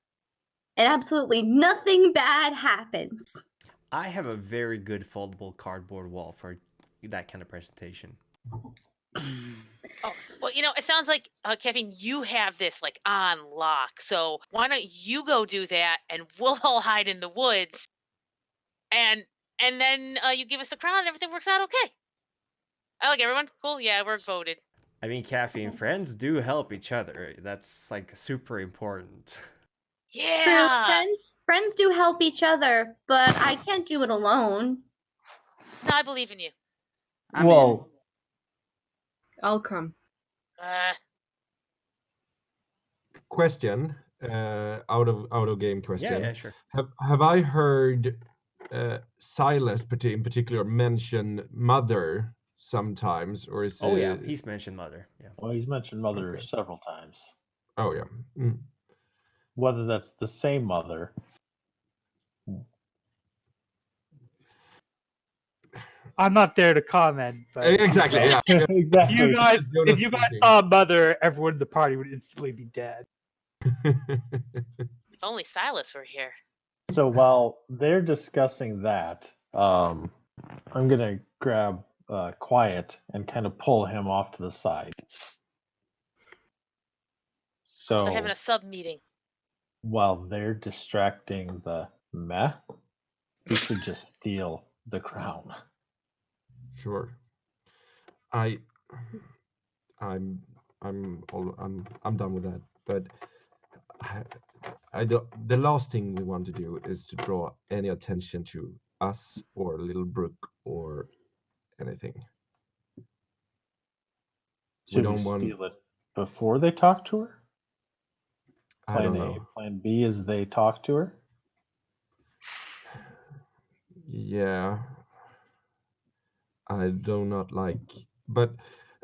And absolutely nothing bad happens. I have a very good foldable cardboard wall for that kind of presentation. Oh, well, it sounds like, Kevin, you have this like on lock. So why don't you go do that and we'll all hide in the woods and then you give us the crown and everything works out okay. I like everyone. Cool. Yeah, we're voted. I mean, caffeine friends do help each other. That's like super important. Yeah. True. Friends do help each other, but I can't do it alone. No, I believe in you. I'll come. Question, out of game question. Yeah, sure. Have I heard Silas in particular mention mother sometimes, or is Oh it... yeah, he's mentioned mother. Yeah. Well, he's mentioned mother several times. Oh yeah. whether that's the same mother. I'm not there to comment, but Exactly. Yeah. Exactly. if you guys saw a mother, everyone in the party would instantly be dead. If only Silas were here. So while they're discussing that, I'm gonna grab Quiet and kind of pull him off to the side. So They're having a sub meeting. while they're distracting the meh, we should just steal the crown. Sure. I'm done with that. But I don't. The last thing we want to do is to draw any attention to us or Littlebrook or anything. Should we steal it before they talk to her? I don't Plan A, know. Plan B is they talk to her. Yeah. I do not like. But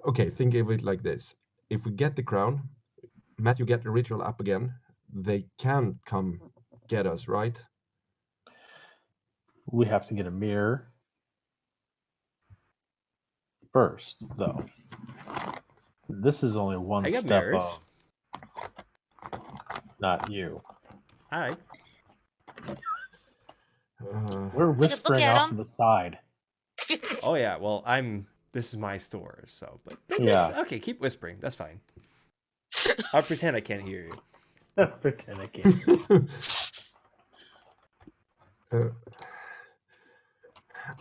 okay, think of it like this: if we get the crown, Matt, you get the ritual up again. They can come get us, right? We have to get a mirror first, though. This is only one I got step mirrors. of not you. Hi. We're whispering at off to him. the side. Oh yeah. Well, this is my store, so. But Yeah. Okay, keep whispering. That's fine. I'll pretend I can't hear you. Pretend I can't.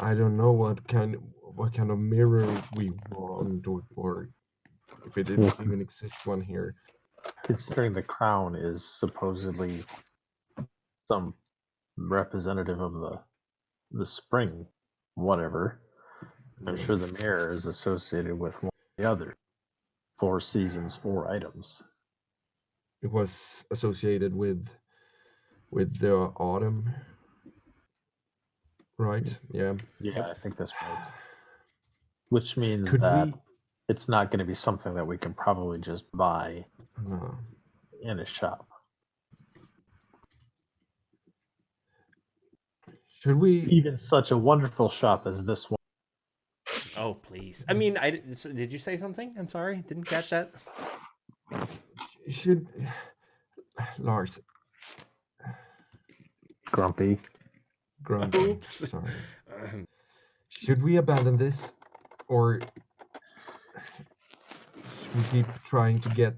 I don't know what kind of mirror we want, or if it even exists one here. Considering the crown is supposedly some representative of the spring, whatever, I'm sure the mirror is associated with one of the other 4 seasons, 4 items. It was associated with the autumn, right? Yeah. Yeah, I think that's right. Which means Could that we? it's not going to be something that we can probably just buy No. in a shop. Should we? Even such a wonderful shop as this one. Oh please. I mean, did you say something? I'm sorry, didn't catch that. Should Lars? Grumpy. Oops. Sorry. Should we abandon this, or should we keep trying to get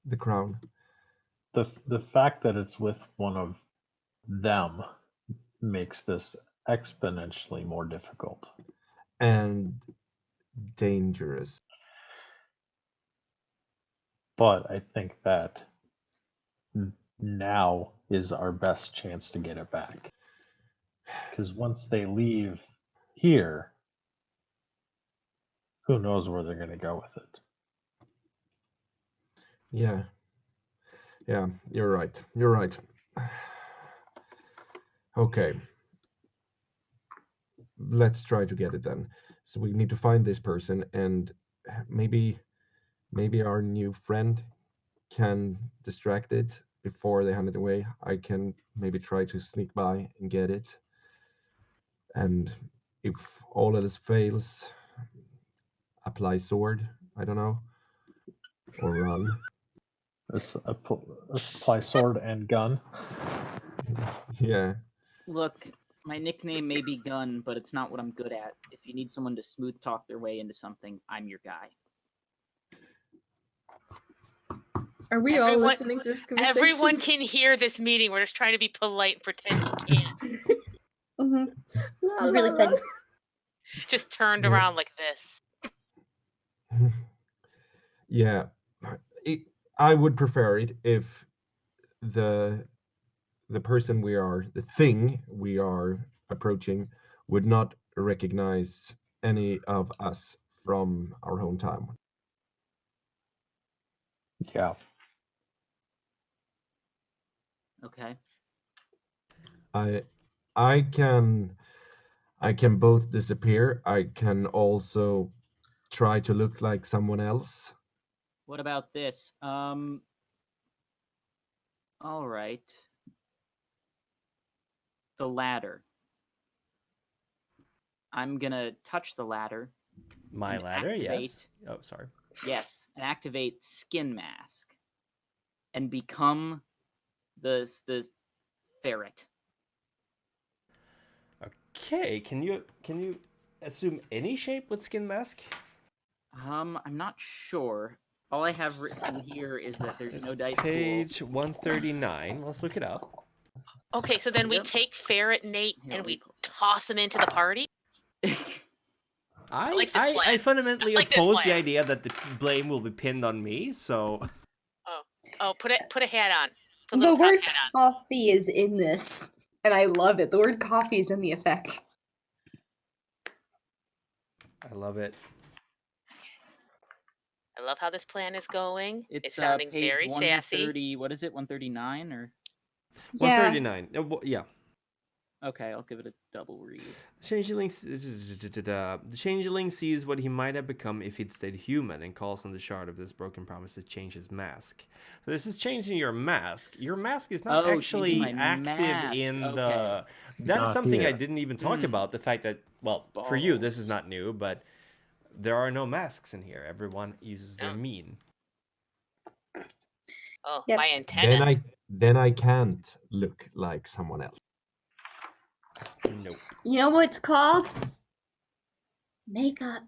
the crown? The fact that it's with one of them makes this exponentially more difficult. And dangerous. But I think that now is our best chance to get it back. Because once they leave here, who knows where they're going to go with it. Yeah. Yeah, you're right. You're right. Okay. Let's try to get it then. So we need to find this person, and maybe our new friend can distract it before they hand it away. I can maybe try to sneak by and get it. And if all else fails, apply sword. I don't know. Or run. Apply sword and gun. Yeah. Look, my nickname may be Gun, but it's not what I'm good at. If you need someone to smooth talk their way into something, I'm your guy. Are we all listening to this conversation? Everyone can hear this meeting. We're just trying to be polite and pretend we can't. Mm-hmm. This is really fun. Just turned around like this. Yeah. I would prefer it if the person the thing we are approaching would not recognize any of us from our hometown. Yeah. Okay. I can both disappear. I can also try to look like someone else. What about this? All right. The ladder. I'm gonna touch the ladder. My and ladder, yes. activate- Oh, sorry. Yes, and activate Skin Mask, and become the ferret. Okay, can you assume any shape with skin mask? I'm not sure. All I have written here is that there's no dice Page 139. Let's look it up. Okay, so then we Yep. take Ferret Nate Here, and let me we pull- toss him into the party. I like this plan. I fundamentally I like this oppose the plan. idea that the blame will be pinned on me. So Oh, put a hat on. Put a The little top word hat on. coffee is in this, and I love it. The word coffee is in the effect. I love it. I love how this plan is going. It's sounding page very 130. sassy. What is it? 139 or? 139. Yeah. Okay, I'll give it a double read. The Changeling sees what he might have become if he'd stayed human and calls on the shard of this broken promise to change his mask. So this is changing your mask. Your mask is not actually changing my active mask. in Okay. the... That is Not something I here. didn't even talk about. The fact that, well, for you, this is not new, but there are no masks in here. Everyone uses their mean. Oh, Yep. my antenna. Then I can't look like someone else. Nope. You know what it's called? Makeup.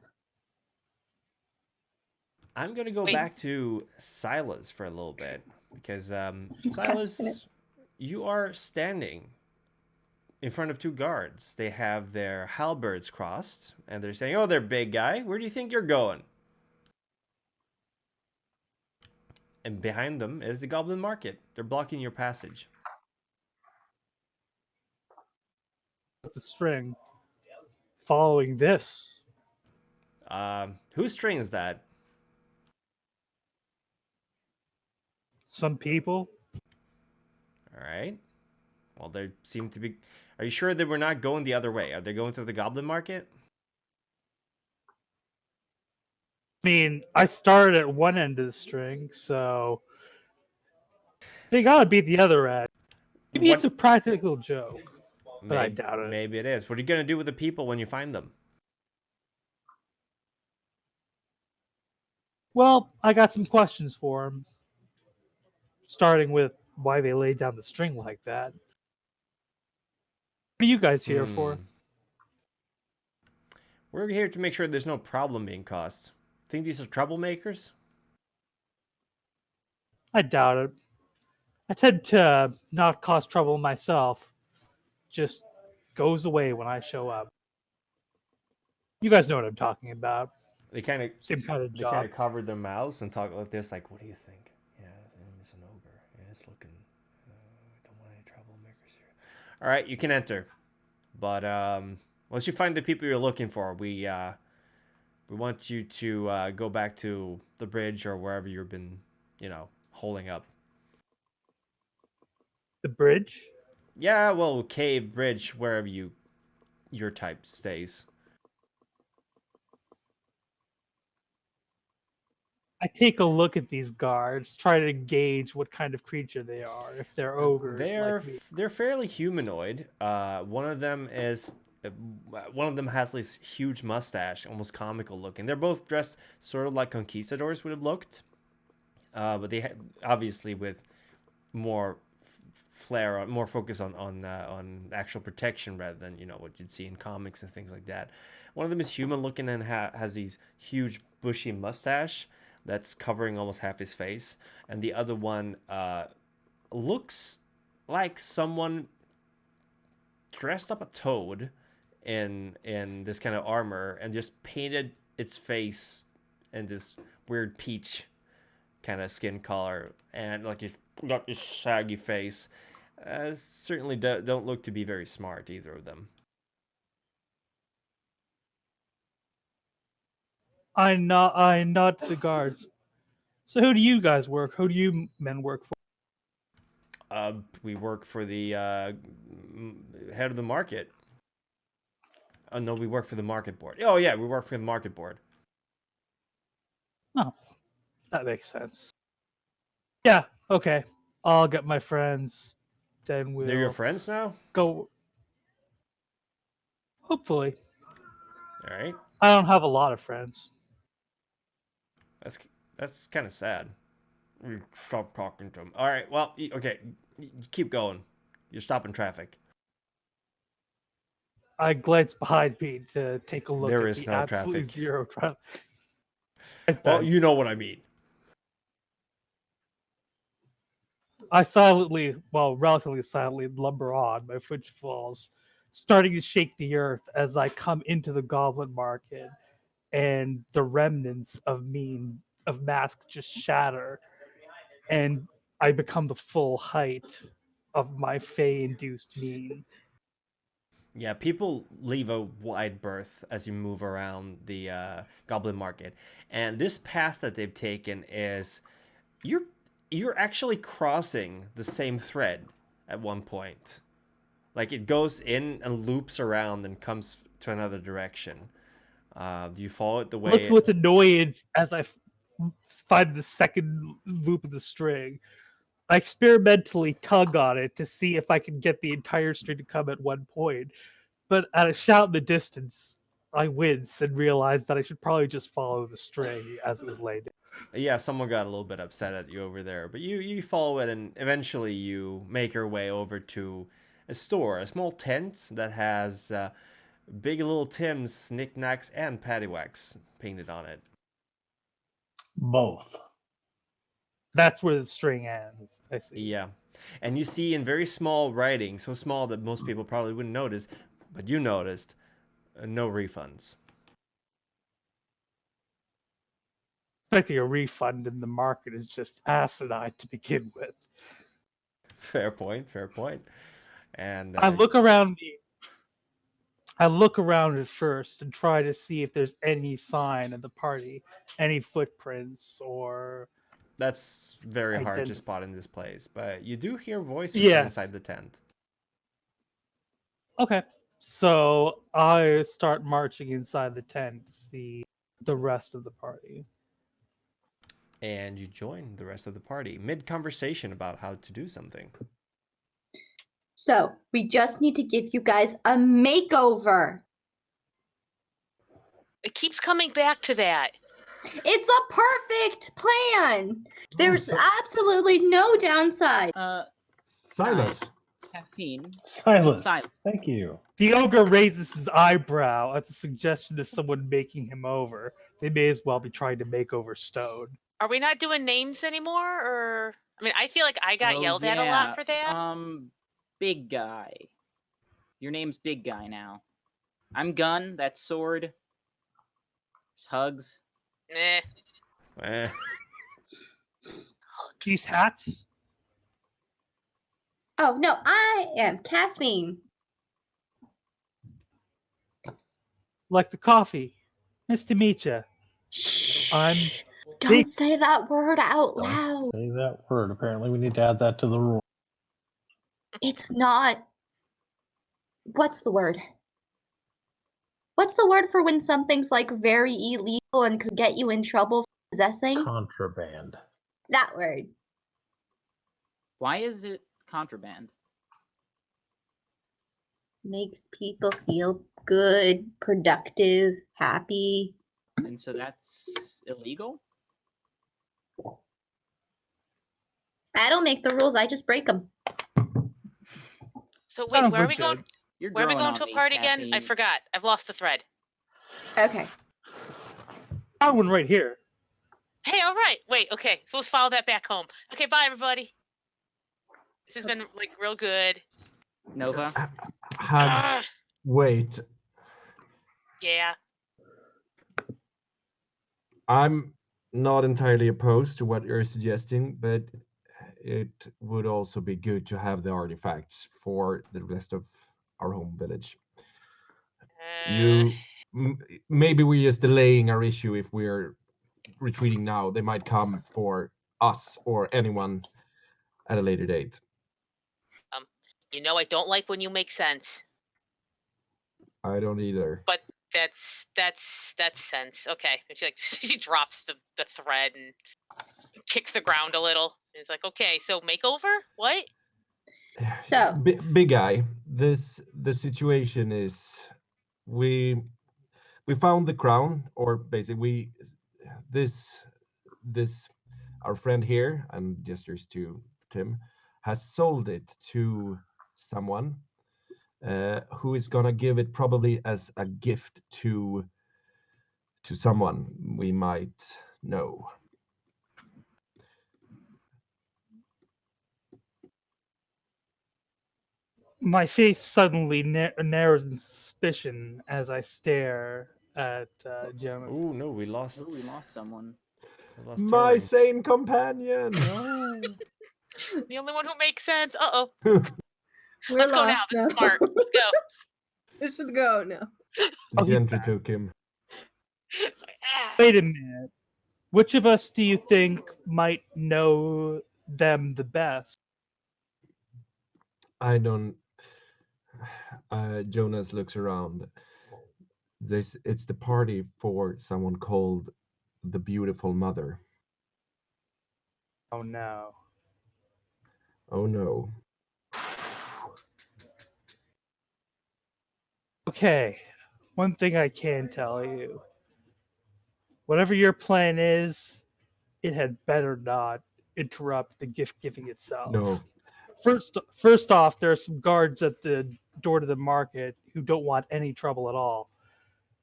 I'm going to go Wait. back to Silas for a little bit because Gosh, Silas, you are standing in front of two guards. They have their halberds crossed and they're saying, "Oh, they're big guy. Where do you think you're going?" And behind them is the Goblin Market. They're blocking your passage. With the string. Following this. Whose string is that? Some people. All right. Well, they seem to be... Are you sure they were not going the other way? Are they going to the Goblin Market? I mean, I started at one end of the string, so they gotta be the other end. Maybe it's a practical joke, but I doubt it. Maybe it is. What are you going to do with the people when you find them? Well, I got some questions for him. Starting with why they laid down the string like that. What are you guys here for? We're here to make sure there's no problem being caused. Think these are troublemakers? I doubt it. I tend to not cause trouble myself. Just goes away when I show up. You guys know what I'm talking about. They kind of Same kind of They job. kind of covered their mouths and talk like this, like, "What do you think?" Yeah, it's an ogre. Yeah, it's looking. We don't want any troublemakers here. All right, you can enter, but once you find the people you're looking for, we want you to go back to the bridge or wherever you've been, holding up. The bridge? Yeah, well, cave, bridge, wherever your type stays. I take a look at these guards, try to gauge what kind of creature they are. If they're ogres, like me. They're fairly humanoid. One of them has this huge mustache, almost comical looking. They're both dressed sort of like conquistadors would have looked, but they obviously with more flair, more focus on actual protection rather than what you'd see in comics and things like that. One of them is human looking and has these huge bushy mustache that's covering almost half his face, and the other one looks like someone dressed up a toad in this kind of armor and just painted its face in this weird peach kind of skin color, and like it's got this shaggy face. Certainly don't look to be very smart, either of them. I nod to the guards. So who do you guys work? Who do you men work for? We work for the head of the market. Oh no, we work for the market board. Oh yeah, we work for the market board. Oh, that makes sense. Yeah, okay. I'll get my friends. Then we'll They're your friends now? go. Hopefully. All right. I don't have a lot of friends. That's kind of sad. Stop talking to him. All right. Well, okay. Keep going. You're stopping traffic. I glance behind me to take a look There at is the no absolutely traffic. zero traffic. Well, you know what I mean. I silently, well, relatively silently, lumber on. My foot falls, starting to shake the earth as I come into the goblin market, and the remnants of mask just shatter, and I become the full height of my Fey-induced mien. Yeah, people leave a wide berth as you move around the goblin market, and this path that they've taken is you're actually crossing the same thread at one point. Like it goes in and loops around and comes to another direction. Do you follow it the way? Look with annoyance as I find the second loop of the string. I experimentally tug on it to see if I can get the entire string to come at one point. But at a shout in the distance, I wince and realize that I should probably just follow the string as it was laid. Yeah, someone got a little bit upset at you over there, but you follow it, and eventually you make your way over to a store, a small tent that has Big Little Tim's knickknacks and paddywhacks painted on it. Both. That's where the string ends. I see. Yeah, and you see in very small writing, so small that most people probably wouldn't notice, but you noticed, no refunds. Expecting a refund in the market is just asinine to begin with. Fair point. Fair point. And I look around me. I look around at first and try to see if there's any sign of the party, any footprints or. That's very hard to spot in this place, but you do hear voices from inside the tent. Okay. So I start marching inside the tent to see the rest of the party. And you join the rest of the party mid-conversation about how to do something. So, we just need to give you guys a makeover. It keeps coming back to that. It's a perfect plan. There's absolutely no downside. Silas. Caffeine. Silas. Thank you. The ogre raises his eyebrow at the suggestion of someone making him over. They may as well be trying to make over Stone. Are we not doing names anymore? Or I mean, I feel like I got yelled at a lot for that. Big guy. Your name's Big Guy now. I'm Gun. That's Sword. There's Hugs. These hats? Oh, no, I am Caffeine. Like the coffee. Nice to meet you. I'm. Don't say that word out Don't loud. say that word. Apparently, we need to add that to the rule. It's not. What's the word? What's the word for when something's like very illegal and could get you in trouble for possessing? Contraband. That word. Why is it contraband? Makes people feel good, productive, happy. And so that's illegal? I don't make the rules, I just break them. So wait, where are we going? You're where are we going to a party again? I Caffeine. forgot. I've lost the thread. Okay. Got one right here. Hey, all right. Wait, okay. So let's follow that back home. Okay, bye everybody. This has been like real good. Nova. Hugs. Wait. Yeah. I'm not entirely opposed to what you're suggesting, but it would also be good to have the artifacts for the rest of our home village. Maybe we're just delaying our issue if we're retreating now. They might come for us or anyone at a later date. You know, I don't like when you make sense. I don't either. But that's sense. Okay. And she drops the thread and kicks the ground a little. It's like, okay, so makeover? What? So Big guy, the situation is we found the crown, or basically this our friend here, and gestures to Tim, has sold it to someone who is gonna give it probably as a gift to someone we might know. My face suddenly narrows in suspicion as I stare at Jonas. Oh no, we lost. Oh, we lost someone. We lost My Turing. sane companion. No. The only one who makes sense. Uh-oh. We're Let's go now. lost This now. is smart. Let's go. We should go now. Oh, he's Gentry back. took him. Wait a minute. Which of us do you think might know them the best? I don't. Jonas looks around. It's the party for someone called the Beautiful Mother. Oh no. Oh no. Okay, one thing I can tell you. Whatever your plan is, it had better not interrupt the gift giving itself. No. First off, there are some guards at the door to the market who don't want any trouble at all.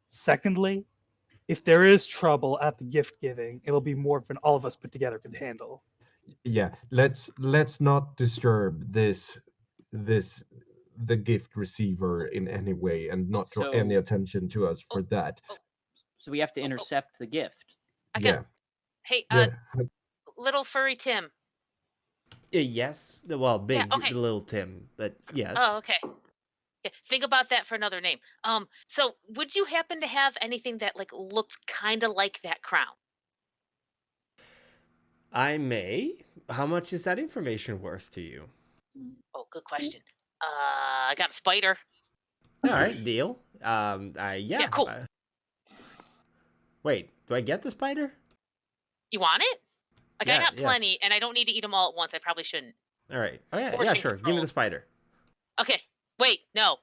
Secondly, if there is trouble at the gift giving, it'll be more than all of us put together can handle. Yeah, let's not disturb the gift receiver in any way, and not draw any So- attention to us for that. So we have to intercept the gift. I Yeah. got. Hey, Yeah. little furry Tim. Yes. Well, big okay. little Tim, but yes. Oh, okay. Yeah, think about that for another name. So would you happen to have anything that like looked kind of like that crown? I may. How much is that information worth to you? Oh, good question. I got a spider. All right, deal. Yeah. Cool. Wait, do I get the spider? You want it? Like I Yeah, got yes. plenty, and I don't need to eat them all at once. I probably shouldn't. All right. Oh yeah, yeah, Portion sure. Give me control. the spider. Okay. Wait, no.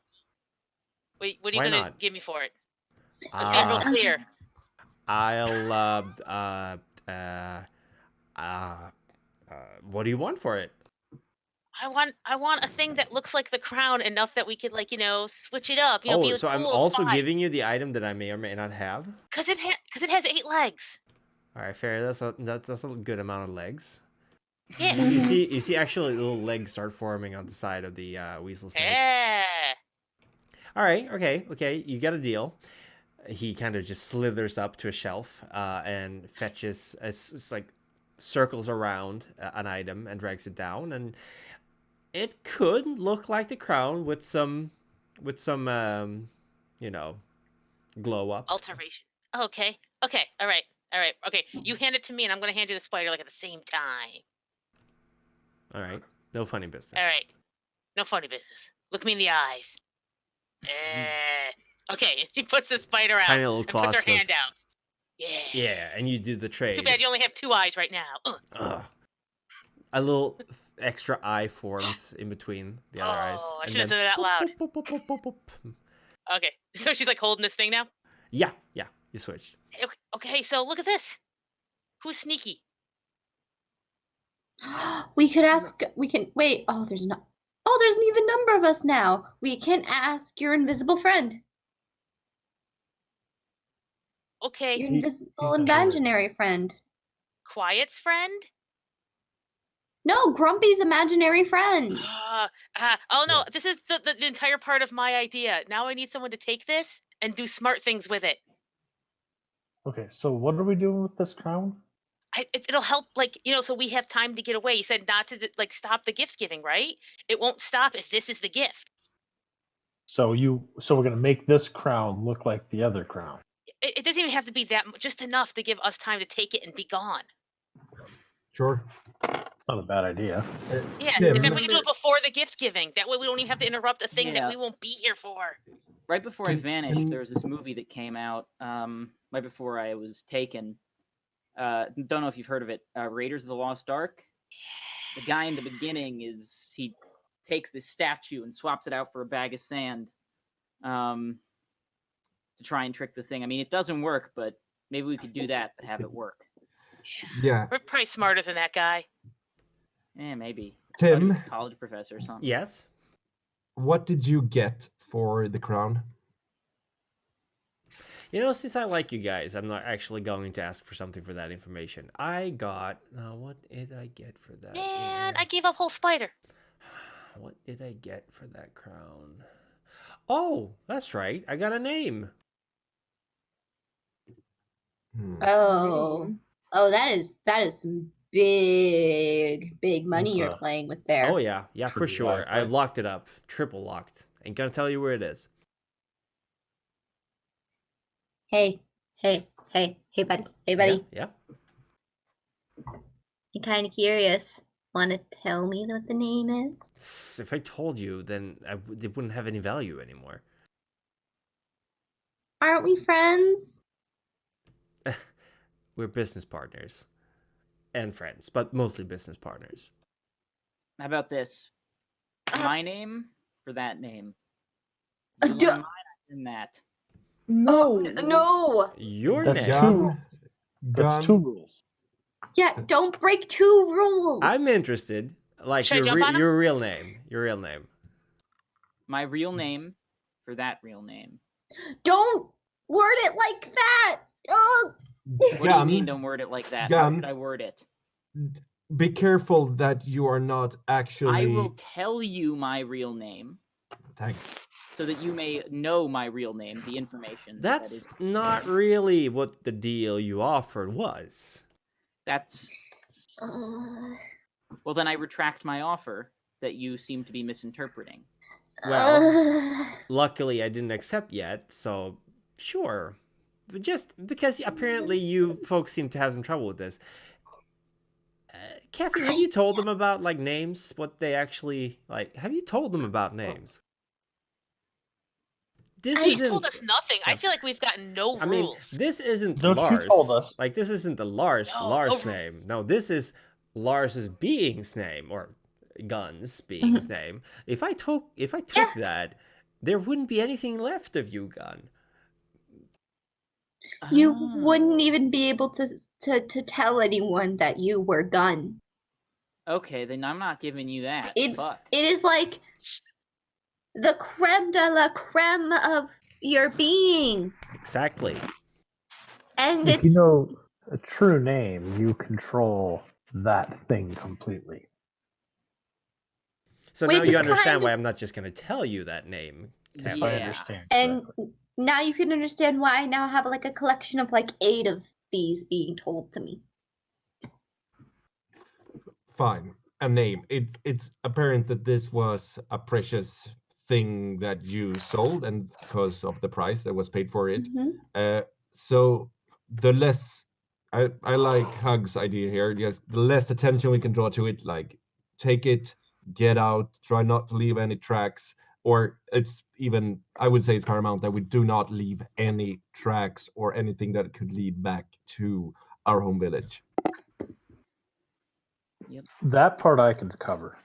Wait, what are you Why gonna not? give me for it? Let's get real clear. I'll what do you want for it? I want a thing that looks like the crown enough that we could like switch it up. Oh, be so cool I'm also vibe. giving you the item that I may or may not have. Cause it has 8 legs. All right, fair. That's a good amount of legs. Yeah. You see actually little legs start forming on the side of the weasel snake. Yeah. All right, okay, you got a deal. He kind of just slithers up to a shelf and fetches, it's like circles around an item and drags it down, and it could look like the crown with some glow up. Alteration. Okay. All right. Okay. You hand it to me, and I'm gonna hand you the spider like at the same time. All right, no funny business. All right. No funny business. Look me in the eyes. Okay. And she puts the spider out Tiny little and claws puts her goes- hand out. Yeah. Yeah, and you do the trade. Too bad you only have 2 eyes right now. Ugh. A little extra eye forms in between the other eyes. Oh, I and should have then said it out loud. boop, boop, boop, boop, boop, boop. Okay. So she's like holding this thing now. Yeah, you switched. Okay. So look at this. Who's sneaky? we could ask. We can wait. Oh, there's an even number of us now. We can ask your invisible friend, Okay. your He- invisible he's a imaginary friend. Quiet's friend. No, Grumpy's imaginary friend. Oh no, Yeah. this is the entire part of my idea. Now I need someone to take this and do smart things with it. Okay, so what are we doing with this crown? It'll help, like so we have time to get away. You said not to like stop the gift giving, right? It won't stop if this is the gift. So we're gonna make this crown look like the other crown. It doesn't even have to be that just enough to give us time to take it and be gone. Sure. Not a bad idea. Yeah, Tim, in fact, we can do it before the gift giving. That way, we don't even have to interrupt a thing that Yeah. we won't be here for. Right before I Can- vanished, can- there was this movie that came out right before I was taken. don't know if you've heard of it. Raiders of the Lost Ark. The guy in the beginning he takes this statue and swaps it out for a bag of sand, to try and trick the thing. I mean, it doesn't work, but maybe we could do that but have it work. Yeah. We're probably smarter than that guy. Maybe. Tim, A college professor or something. Yes. what did you get for the crown? You know, since I like you guys, I'm not actually going to ask for something for that information. I got... what did I get for that? And I gave up whole spider. What did I get for that crown? Oh, that's right. I got a name. Oh, that is some big money you're playing with there. Oh yeah, for sure. I've locked it up, triple locked. Ain't gonna tell you where it is. Hey, buddy. Yeah. I'm kind of curious. Want to tell me what the name is? If I told you, then it wouldn't have any value anymore. Aren't we friends? We're business partners. And friends, but mostly business partners. How about this? My name for that name. Uh, You do- learn mine, I learn that. No. No. Your That's name. That's two rules. Yeah, don't break two rules. I'm interested. Like Should I jump on him? your real name. Your real name. My real name for that real name. Don't word it like that. Oh. What do you mean don't word it like that? How should I word it? Be careful that you are not actually... I will tell you my real name. Thanks. So that you may know my real name, the information. That's not really what the deal you offered was. That's... Well, then I retract my offer that you seem to be misinterpreting. Well, luckily I didn't accept yet, so sure. But just because apparently you folks seem to have some trouble with this. Caffeine, have you told them about, like, names? What they actually, like, have you told them about names? He's told us nothing. I feel like we've got no rules. I mean, this isn't Don't Lars. you told us. Like, this isn't the Lars name. No, this is Lars's being's name, or Gun's being's name. If I took that, there wouldn't be anything left of you, Gun. You wouldn't even be able to tell anyone that you were Gun. Okay, then I'm not giving you that. Fuck. It is like the creme de la creme of your being. Exactly. And If you know a true name, you control that thing completely. So now you understand why I'm not just going to tell you that name. If I understand. And correctly. now you can understand why I now have like a collection of like 8 of these being told to me. Fine. A name. It's apparent that this was a precious thing that you sold, and because of the price that was paid for it. So the less I like Hug's idea here. Just the less attention we can draw to it, like take it, get out, try not to leave any tracks, or it's even, I would say it's paramount that we do not leave any tracks or anything that could lead back to our home village. Yep. That part I can cover.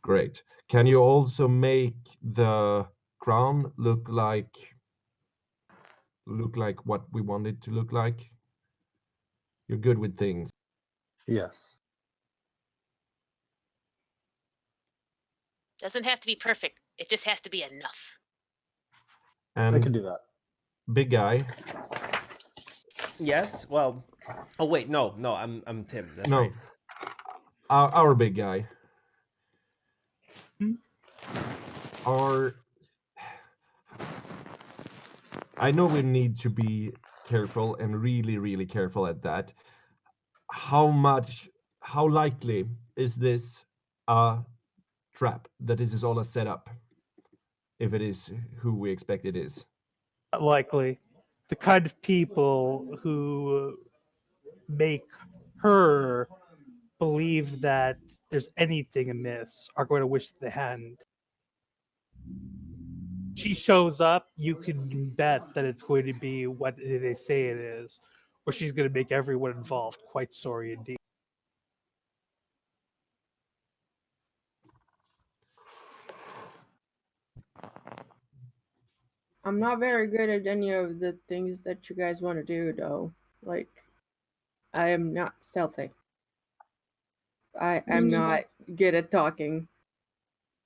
Great. Can you also make the crown look like what we want it to look like? You're good with things. Yes. Doesn't have to be perfect. It just has to be enough. And I can do that. Big guy. Yes. Well. Oh wait, no. I'm Tim. That's No. right. Our big guy. I know we need to be careful and really, really careful at that. How likely is this a trap, that this is all a setup, if it is who we expect it is? Likely. The kind of people who make her believe that there's anything amiss are going to wish they hadn't. She shows up, you can bet that it's going to be what they say it is, or she's going to make everyone involved quite sorry indeed. I'm not very good at any of the things that you guys want to do, though. Like, I am not stealthy. I am not good at talking.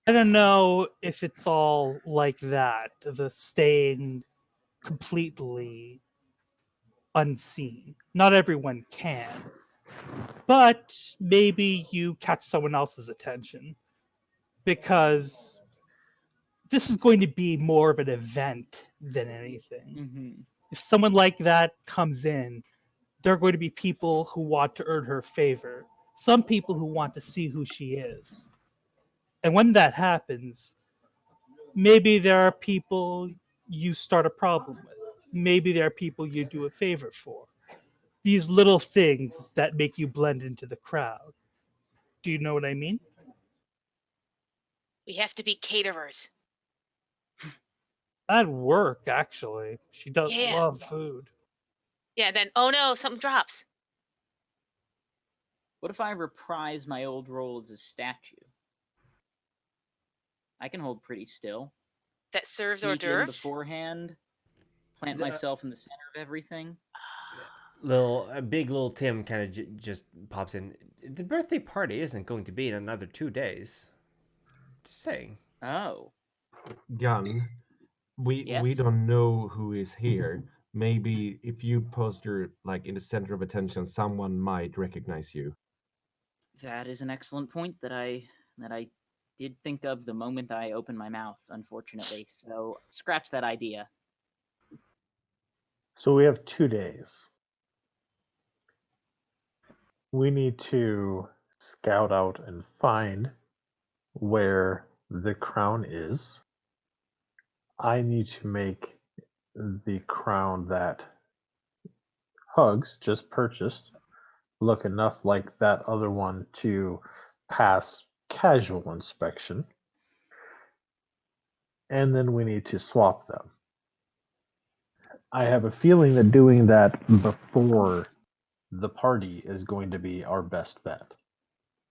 I don't know if it's all like that, the staying completely unseen. Not everyone can. But maybe you catch someone else's attention. Because this is going to be more of an event than anything. Mm-hmm. If someone like that comes in, there are going to be people who want to earn her favor. Some people who want to see who she is. And when that happens, maybe there are people you start a problem with. Maybe there are people you do a favor for. These little things that make you blend into the crowd. Do you know what I mean? We have to be caterers. That'd work, actually. She does Yeah. love food. Yeah, then, oh no, something drops. What if I reprise my old role as a statue? I can hold pretty still. That serves Sneak hors in d'oeuvres? beforehand, plant myself in the center of everything. Big little Tim kind of just pops in. The birthday party isn't going to be in another 2 days. Just saying. Oh. Gun, we Yes? don't know who is here. Maybe if you post your like in the center of attention, someone might recognize you. That is an excellent point that I did think of the moment I opened my mouth, unfortunately. So scratch that idea. So we have 2 days. We need to scout out and find where the crown is. I need to make the crown that Hugs just purchased look enough like that other one to pass casual inspection. And then we need to swap them. I have a feeling that doing that before the party is going to be our best bet.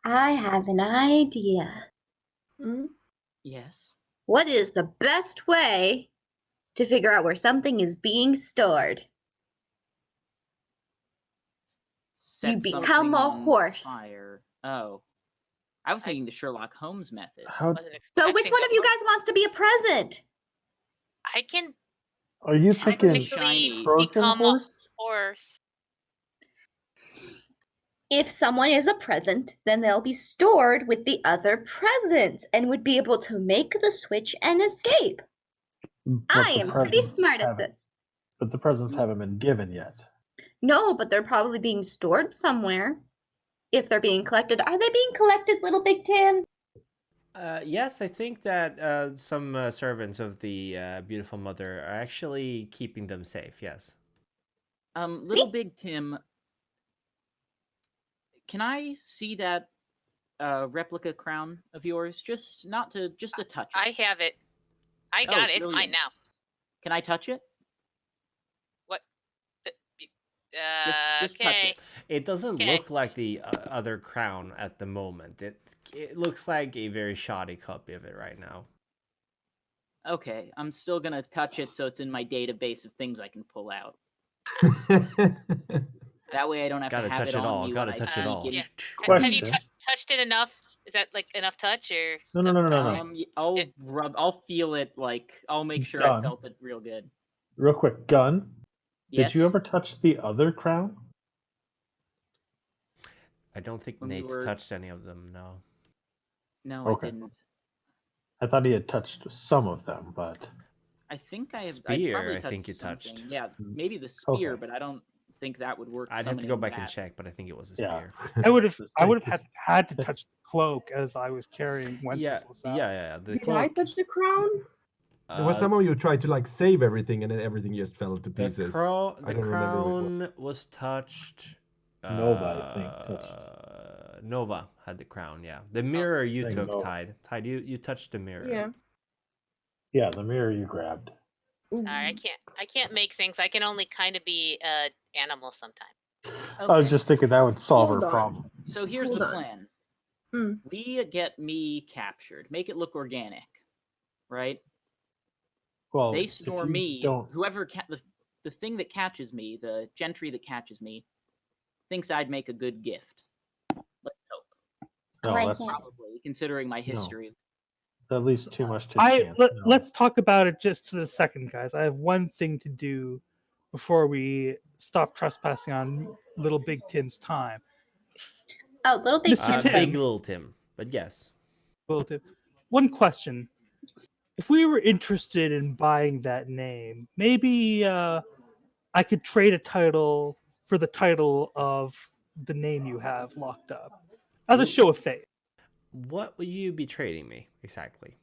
I have an idea. Yes. What is the best way to figure out where something is being stored? You Set become something a on horse. Fire. Oh. I was thinking the Sherlock Holmes method. How Wasn't So which expecting one a of you horse. guys wants to be a present? I can are you thinking? Shiny. technically Trojan become horse? a horse. If someone is a present, then they'll be stored with the other presents and would be able to make the switch and escape. But I the am pretty presents smart at haven't- this. But the presents haven't been given yet. No, but they're probably being stored somewhere. If they're being collected, are they being collected, Little Big Tim? Yes, I think that some servants of the beautiful mother are actually keeping them safe. Yes. Little Big Tim, can I see that replica crown of yours? Just to touch it. I have it. I Oh, got it. It's mine brilliant. now. Can I touch it? What? Just touch Okay. it. It doesn't Okay. look like the other crown at the moment. It looks like a very shoddy copy of it right now. Okay, I'm still gonna touch it so it's in my database of things I can pull out. That way I don't have Gotta to have touch it it on all. me Gotta when touch I it all. sneak in. Yeah. Have you Question. touched it enough? Is that like enough touch or? No. I'll feel it. Like I'll make sure Done. I felt it real good. Real quick, Gun. Yes. Did you ever touch the other crown? I don't think When we Nate were- touched any of them. No. No, Okay. I didn't. I thought he had touched some of them, but I think I have. Spear, probably I think you something. touched. Yeah, maybe the spear, Okay. but I don't think that would work. I'd have to go summoning back and that. check, but I think it was a Yeah. spear. I would have Just- had to touch the cloak as I was carrying Wenceslas out. Yeah. The Did cloak. I touch the crown? There was some of you tried to like save everything, and then everything just fell to the pieces. the I don't remember who it was. crown was touched. Nova, I think, touched. Nova had the crown. Yeah, the mirror you think took, Nova. Tide. Tide, you touched the mirror. Yeah. Yeah, the mirror you grabbed. Sorry, I can't make things. I can only kind of be animal sometimes. I was just thinking that would solve Hold our on. problem. So here's Hold the on. plan. Hmm. We get me captured, make it look organic, right? Well, They if store you me. don't. Whoever the thing that catches me, the gentry that catches me, thinks I'd make a good gift. Let's hope. No, I that's can't. Probably, considering my history. at least too much to chance. No. Let's talk about it just a second, guys. I have one thing to do before we stop trespassing on Little Big Tim's time. Oh, Little Big Mr. Tim. Tim. Big Little Tim, but yes. Little Tim. One question. If we were interested in buying that name, maybe I could trade a title for the title of the name you have locked up as a show of faith. What will you be trading me exactly?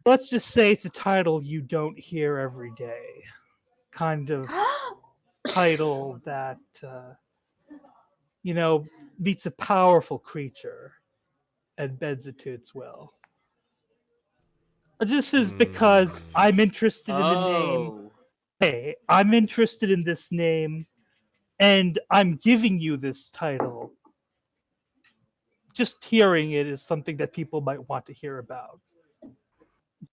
Let's just say it's a title you don't hear every day. Kind of title that, meets a powerful creature and bends it to its will. This is because I'm interested in the name. Hey, I'm interested in this name, and I'm giving you this title. Just hearing it is something that people might want to hear about.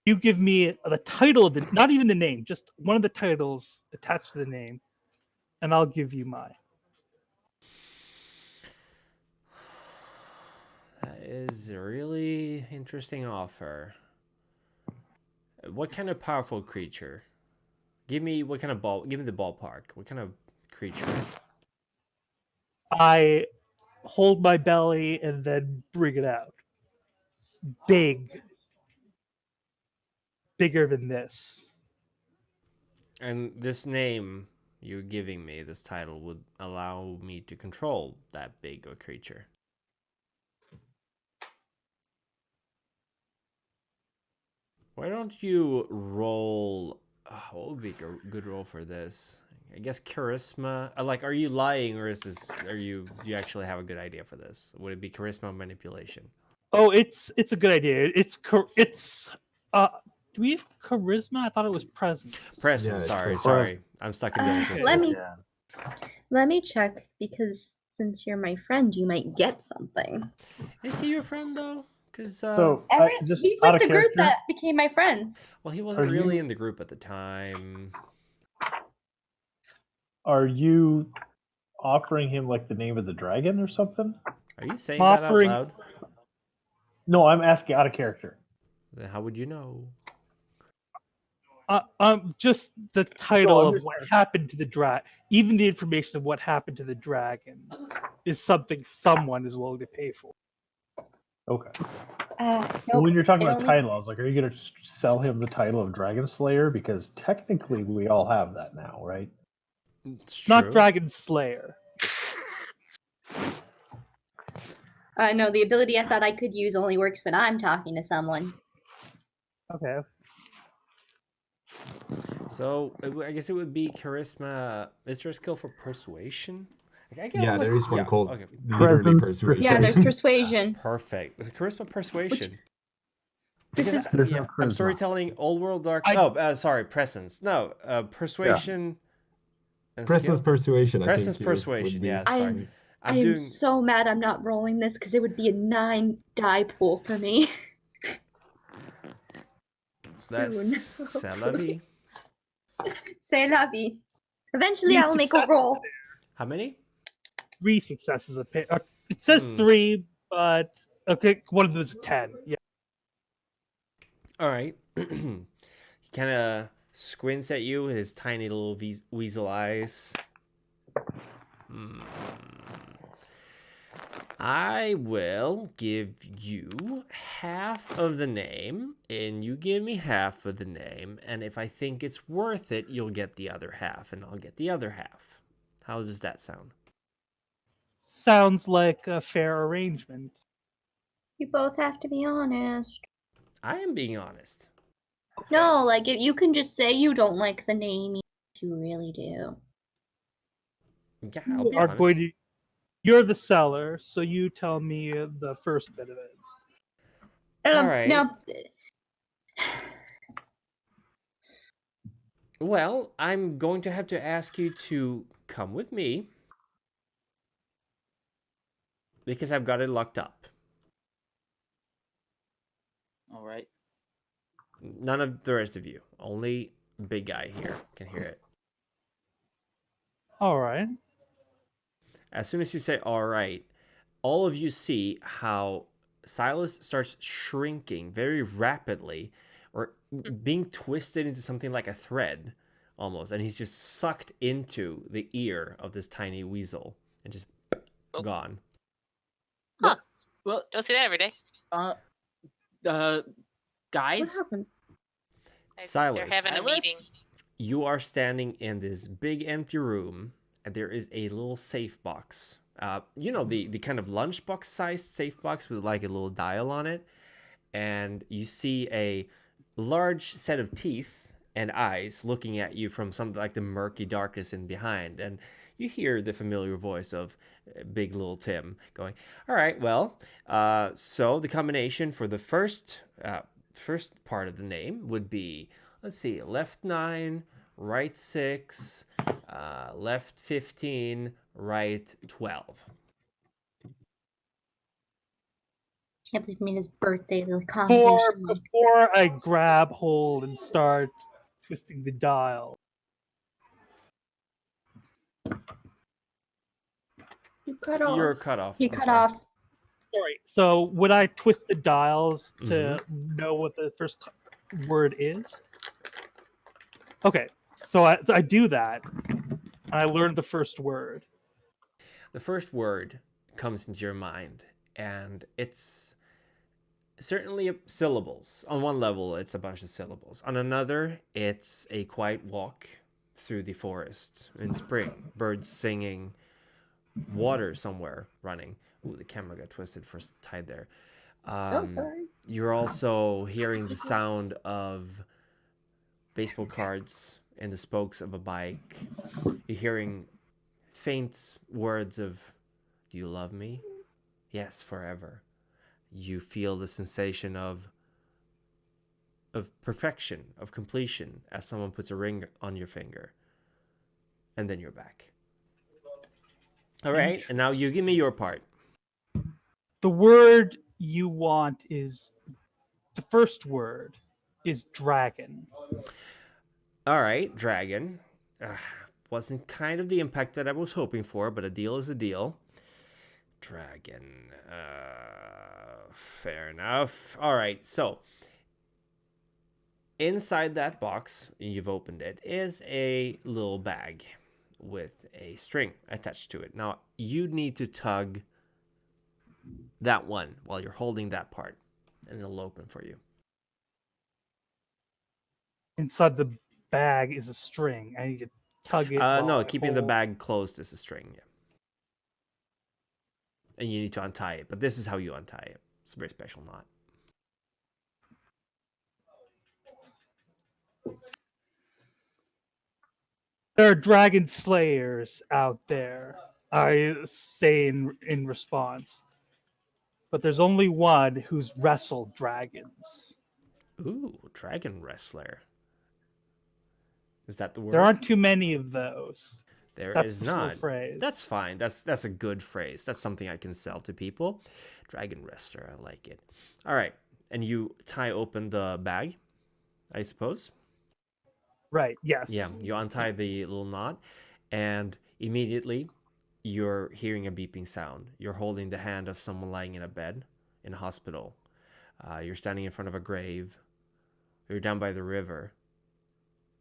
You give me the title, not even the name, just one of the titles attached to the name, and I'll give you mine. That is a really interesting offer. What kind of powerful creature? Give me the ballpark. What kind of creature? I hold my belly and then bring it out. Big. Bigger than this. And this name you're giving me, this title, would allow me to control that big a creature. Why don't you roll? What would be a good roll for this? I guess charisma. Are you lying, or do you actually have a good idea for this? Would it be charisma or manipulation? Oh, it's a good idea. Do we have charisma? I thought it was presence. Presence. Yeah, sorry. I'm stuck in the system. Let me check, because since you're my friend, you might get something. Is he your friend though? Because he's like the group that became my friends. Well, he wasn't really in the group at the time. Are you offering him like the name of the dragon or something? Are you saying that out loud? No, I'm asking out of character. Then how would you know? Just the title of what happened to the dragon. Even the information of what happened to the dragon is something someone is willing to pay for. Okay. Nope, when you're talking about title, I was like, are you going to sell him the title of Dragon Slayer? Because technically we all have that now, right? It's not Dragon Slayer. No, the ability I thought I could use only works when I'm talking to someone. Okay. So I guess it would be charisma. Is there a skill for persuasion? There is one called literally persuasion. Yeah, there's persuasion. Perfect. Charisma persuasion. I'm storytelling old world dark. Presence. No, persuasion. Yeah. Presence persuasion. Presence persuasion. Yeah, sorry. I am so mad I'm not rolling this, because it would be a 9 die pool for me. That's c'est la vie. C'est la vie. Eventually, I will make a roll. How many? 3 successes. It says 3, but okay, one of them is a 10. Yeah. All right. He kind of squints at you with his tiny little weasel eyes. I will give you half of the name, and you give me half of the name, and if I think it's worth it, you'll get the other half, and I'll get the other half. How does that sound? Sounds like a fair arrangement. You both have to be honest. I am being honest. No, if you can just say you don't like the name if you really do. Yeah, I'll be honest. You're the seller, so you tell me the first bit of it. All right. No. Well, I'm going to have to ask you to come with me because I've got it locked up. All right. None of the rest of you. Only big guy here can hear it. All right. As soon as you say all right, all of you see how Silas starts shrinking very rapidly or being twisted into something like a thread almost. And he's just sucked into the ear of this tiny weasel and just gone. Huh. Well, Don't see that every day. What guys, happened? Silas, They're having a Silas? meeting. you are standing in this big empty room, and there is a little safe box. The kind of lunchbox sized safe box with like a little dial on it, and you see a large set of teeth and eyes looking at you from something like the murky darkness in behind, and you hear the familiar voice of Big Little Tim going, "All right, well, so the combination for the first part of the name would be, let's see, left 9, right 6, left 15, right 12." Can't believe me his birthday, the Before, combination. before I grab hold and start twisting the dial, You cut You're off. cut off. He I'm cut sorry. off. sorry. So would I twist the dials to know what the first word is? Okay. So I do that, and I learn the first word. The first word comes into your mind, and it's certainly syllables. On one level, it's a bunch of syllables. On another, it's a quiet walk through the forest in spring, birds singing, water somewhere running. Ooh, the camera got twisted for tied there. Sorry. You're also hearing the sound of baseball cards and the spokes of a bike. You're hearing faint words of, "Do you love me?" "Yes, forever." You feel the sensation of perfection, of completion, as someone puts a ring on your finger. And then you're back. All right, and now you give me your part. The word you want is the first word is dragon. All right, dragon. Wasn't kind of the impact that I was hoping for, but a deal is a deal. Dragon. Fair enough. All right, so inside that box, you've opened it, is a little bag with a string attached to it. Now, you need to tug that one while you're holding that part, and it'll open for you. Inside the bag is a string. I need to tug it. No, keeping the bag closed is a string. Yeah. And you need to untie it, but this is how you untie it. It's a very special knot. There are dragon slayers out there, I say in response. But there's only one who's wrestled dragons. Ooh, dragon wrestler. Is that the word? There aren't too many of those. That's the not. full phrase. That's fine. That's a good phrase. That's something I can sell to people. Dragon wrestler, I like it. All right, and you tie open the bag, I suppose. Right. Yes. Yeah, you untie the little knot, and immediately you're hearing a beeping sound. You're holding the hand of someone lying in a bed in a hospital. You're standing in front of a grave. You're down by the river.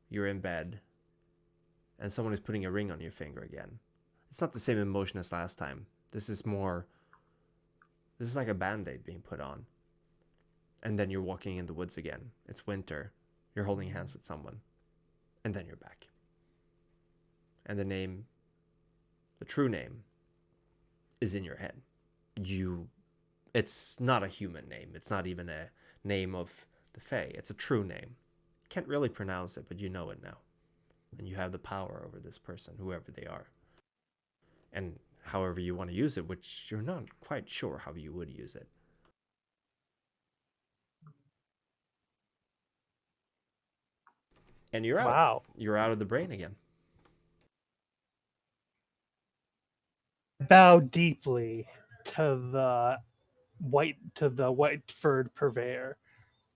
You're in bed. And someone is putting a ring on your finger again. It's not the same emotion as last time. This is like a band-aid being put on. And then you're walking in the woods again. It's winter. You're holding hands with someone. And then you're back. And the true name, is in your head. It's not a human name. It's not even a name of the Fae. It's a true name. Can't really pronounce it, but you know it now. And you have the power over this person, whoever they are. And however you want to use it, which you're not quite sure how you would use it. And you're out. Wow. You're out of the brain again. Bow deeply to the white furred purveyor.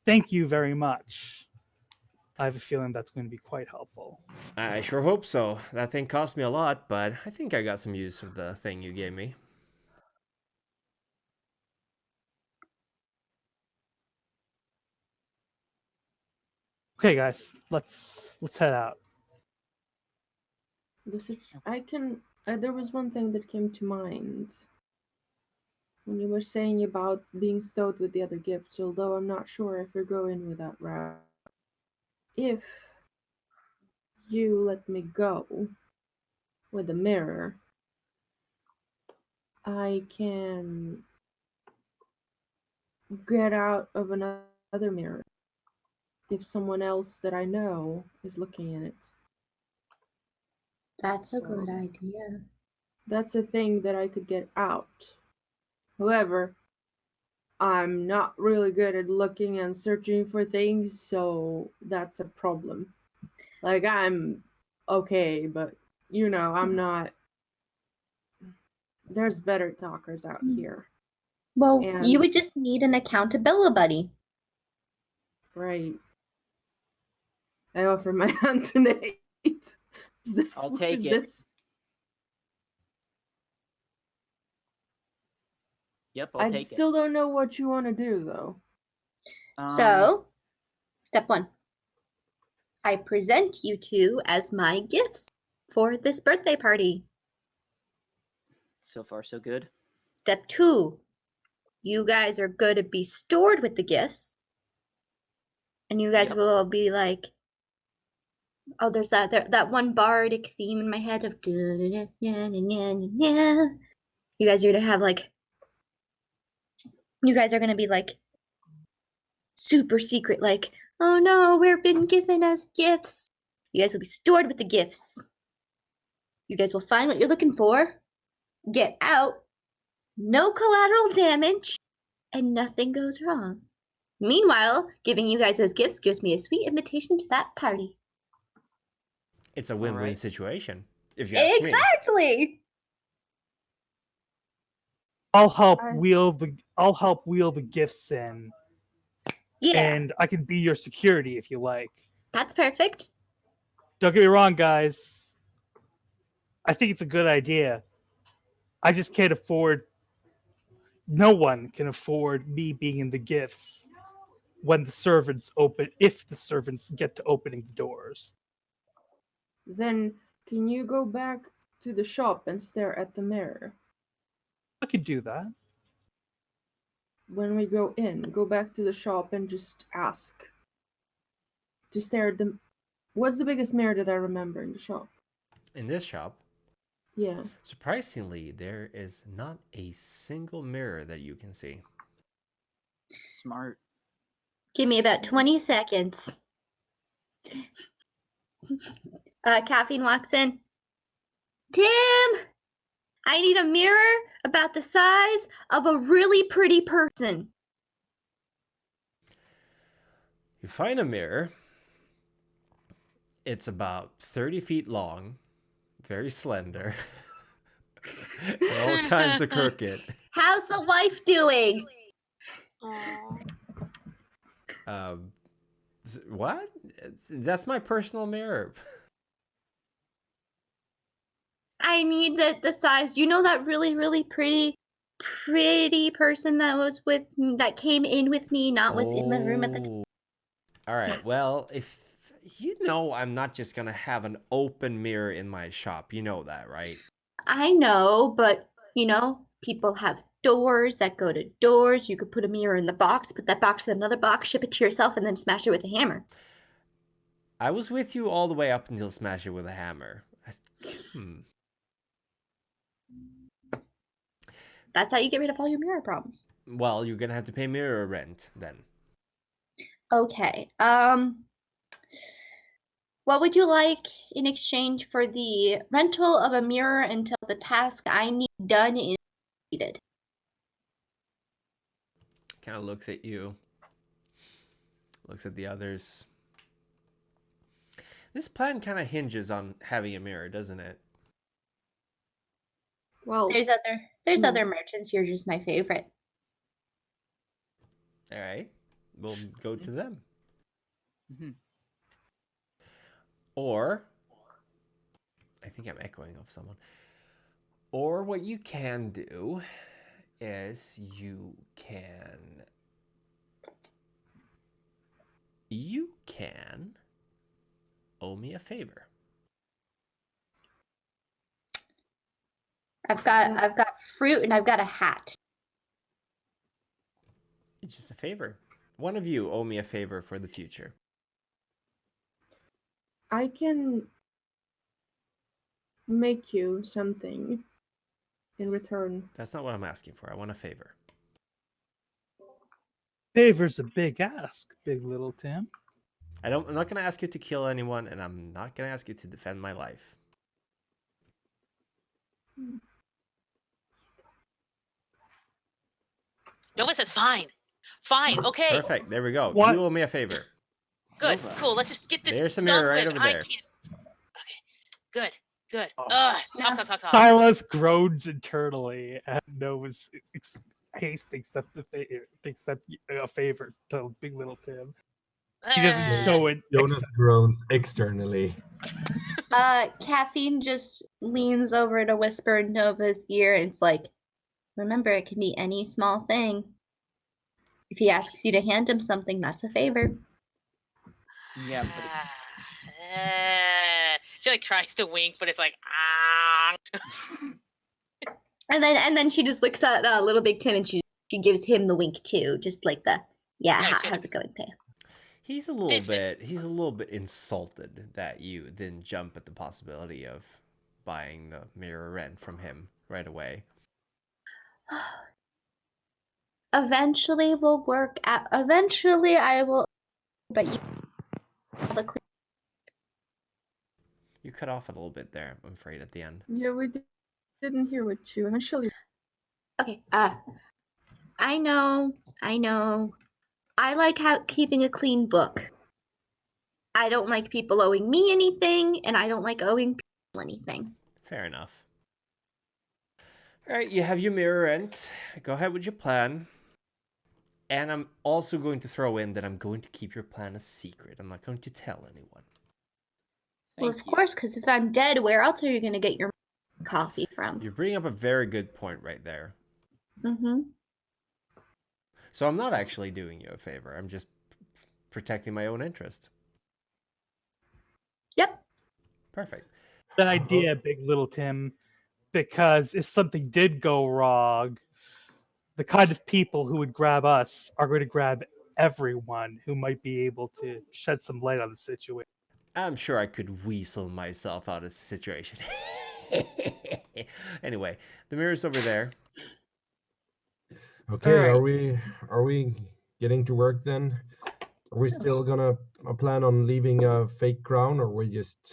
Thank you very much. I have a feeling that's going to be quite helpful. I sure hope so. That thing cost me a lot, but I think I got some use of the thing you gave me. Okay, guys, let's head out. There was one thing that came to mind when you were saying about being stowed with the other gifts, although I'm not sure if you're going with that route. If you let me go with the mirror, I can get out of another mirror if someone else that I know is looking in it. That's a good idea. That's a thing that I could get out. However, I'm not really good at looking and searching for things, so that's a problem. Like, I'm okay, but, I'm not. There's better talkers out here. Well, And- you would just need an accountability buddy. Right. I offer my hand to Nate. I'll take is it. This? Yep, I'll I take still don't know what you want to do, though. it. So, step 1. I present you two as my gifts for this birthday party. So far, so good. Step 2. You guys are going to be stored with the gifts. And you guys Yep. will be like, oh, there's that one bardic theme in my head of you guys are going to have like, you guys are going to be like super secret, like, oh no, we've been given as gifts. You guys will be stored with the gifts. You guys will find what you're looking for, get out, no collateral damage, and nothing goes wrong. Meanwhile, giving you guys those gifts gives me a sweet invitation to that party. It's a win-win Alright. situation, if you ask me. Exactly. I'll help I- wheel the gifts in, Yeah, and I can be your security if you like. that's perfect. Don't get me wrong, guys. I think it's a good idea. I just can't afford. No one can afford me being in the gifts when the servants open. If the servants get to opening the doors. Then, can you go back to the shop and stare at the mirror? I could do that. When we go in, go back to the shop and just ask. To stare at the. What's the biggest mirror that I remember in the shop? In this shop, Yeah. surprisingly, there is not a single mirror that you can see. Smart. Give me about 20 seconds. Caffeine walks in. Tim, I need a mirror about the size of a really pretty person. You find a mirror. It's about 30 feet long, very slender, and all kinds of crooked. How's the wife doing? Aw. What? That's my personal mirror. I need the size. You know that really pretty person that came in with me, not was in the room at the time. All right. Well, if you know, I'm not just gonna have an open mirror in my shop. You know that, right? I know, but people have doors that go to doors. You could put a mirror in the box, put that box in another box, ship it to yourself, and then smash it with a hammer. I was with you all the way up until smash it with a hammer. That's how you get rid of all your mirror problems. Well, you're gonna have to pay mirror rent then. Okay. What would you like in exchange for the rental of a mirror until the task I need done is completed? Kind of looks at you. Looks at the others. This plan kind of hinges on having a mirror, doesn't it? Well, There's other merchants. You're just my favorite. All right, we'll go to them. Mm-hmm. Or, I think I'm echoing off someone. Or what you can do is you can owe me a favor. I've got fruit and I've got a hat. It's just a favor. One of you owe me a favor for the future. I can make you something in return. That's not what I'm asking for. I want a favor. Favor's a big ask, big little Tim. I'm not going to ask you to kill anyone, and I'm not going to ask you to defend my life. Nova says, fine. Fine, okay. Perfect. There we go. What? You owe me a favor. Good, Nova. cool. Let's just get this There's a done mirror right with. over I there. can't. Okay, good. Oh. Talk. Silas groans internally and Nova's haste accept a favor to big little Tim. He doesn't show it. Jonas groans externally. Caffeine just leans over to whisper in Nova's ear, and it's like, remember, it can be any small thing. If he asks you to hand him something, that's a favor. Yeah, but she like tries to wink, but it's like And then she just looks at little big Tim, and she gives him the wink too, just like the how's it going, Pam? He's a little bit insulted that you didn't jump at the possibility of buying the mirror rent from him right away. Eventually we'll work out. Eventually I will, but You cut off a little bit there, I'm afraid, at the end. Yeah, we didn't hear what you initially. Okay. I know. I like keeping a clean book. I don't like people owing me anything, and I don't like owing people anything. Fair enough. All right, you have your mirror rent. Go ahead with your plan. And I'm also going to throw in that I'm going to keep your plan a secret. I'm not going to tell anyone. Well, of course, because if I'm dead, where else are you going to get your coffee from? You're bringing up a very good point right there. Mm-hmm. So I'm not actually doing you a favor. I'm just protecting my own interest. Yep. Perfect. Good idea, big little Tim. Because if something did go wrong, the kind of people who would grab us are going to grab everyone who might be able to shed some light on the situation. I'm sure I could weasel myself out of the situation. Anyway, the mirror's over there. Okay, Alright. are we getting to work then? Are we still gonna plan on leaving a fake crown, or are we just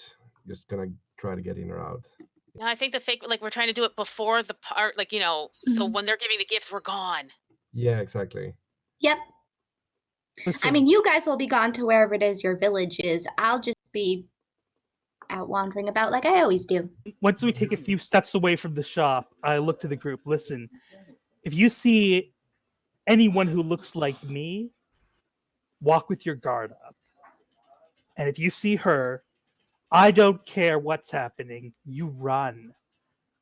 gonna try to get in or out? No, I think the fake, like, we're trying to do it before the part, like, so when they're giving the gifts, we're gone. Yeah, exactly. Yep. Listen, I mean, you guys will be gone to wherever it is your village is. I'll just be out wandering about like I always do. once we take a few steps away from the shop, I look to the group. Listen, if you see anyone who looks like me, walk with your guard up. And if you see her, I don't care what's happening. You run.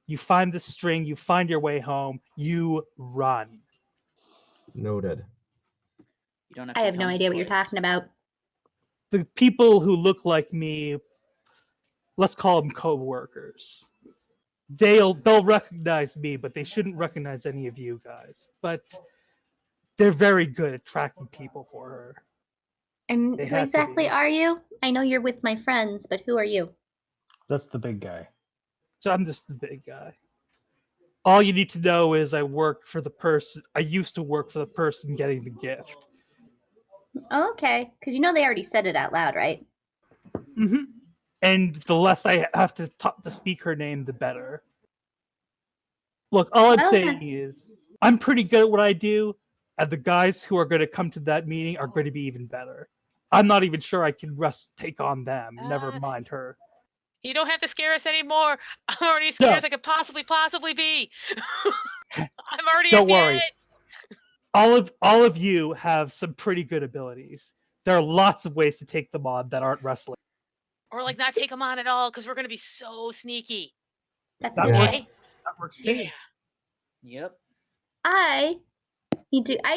You find the string. You find your way home. You run. Noted. you don't have I to have tell no me idea what you're twice. talking about. The people who look like me, let's call them co-workers. They'll recognize me, but they shouldn't recognize any of you guys. But they're very good at tracking people for her. And They who have to exactly be. are you? I know you're with my friends, but who are you? That's the big guy. So I'm just the big guy. All you need to know is I used to work for the person getting the gift. Oh, okay, because you know they already said it out loud, right? Mm-hmm. And the less I have to speak her name, the better. Look, all I'm Well, saying is I'm pretty good at what I do, and the guys who are going to come to that meeting are going to be even better. I'm not even sure I can take on them. Never Uh, mind her. You don't have to scare us anymore. I'm already as scared as I could possibly be. I'm already Don't at the worry. end. All of you have some pretty good abilities. There are lots of ways to take them on that aren't wrestling. Or like not take them on at all because we're gonna be so sneaky. That's That okay. works. That works too. Yeah. Yep. I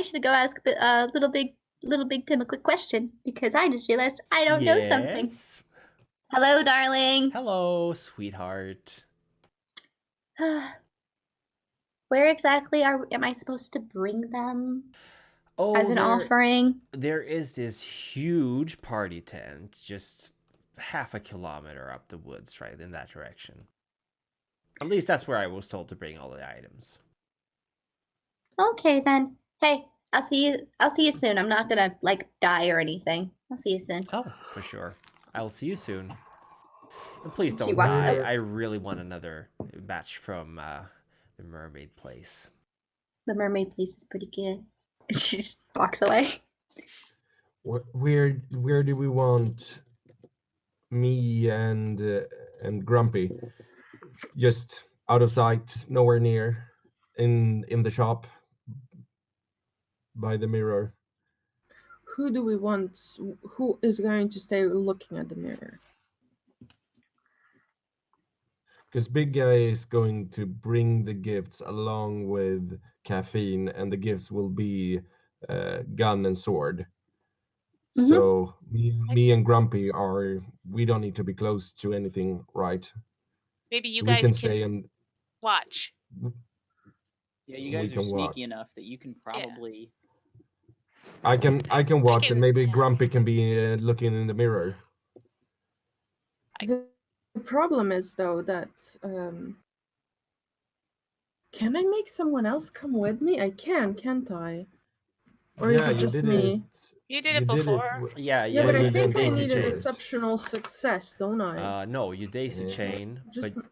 should go ask the little big Tim a quick question because I just realized I don't know something. Yes. Hello, darling. Hello, sweetheart. Where exactly am I supposed to bring them Oh, as an offering? There is this huge party tent just half a kilometer up the woods, right in that direction. At least that's where I was told to bring all the items. Okay then. Hey, I'll see you soon. I'm not gonna like die or anything. I'll see you soon. Oh, for sure. I'll see you soon. And please She don't walks die. out. I really want another batch from the mermaid place. The mermaid place is pretty good. She just walks away. Where do we want me and Grumpy? Just out of sight, nowhere near, in the shop, by the mirror. Who do we want? Who is going to stay looking at the mirror? Because Big Guy is going to bring the gifts along with caffeine, and the gifts will be gun and sword. Mhm. So me and Grumpy we don't need to be close to anything, right? Maybe you So guys we can can stay and watch. Yeah, you We guys are can watch. sneaky enough that you can probably. I can watch, and maybe yeah. Grumpy can be looking in the mirror. The problem is though that can I make someone else come with me? I can, can't I? Or is it you just did me? You did it before. Yeah, Yeah, but I you think I daisy need an chain. exceptional success, don't I? No, you daisy Yeah. chain, Just but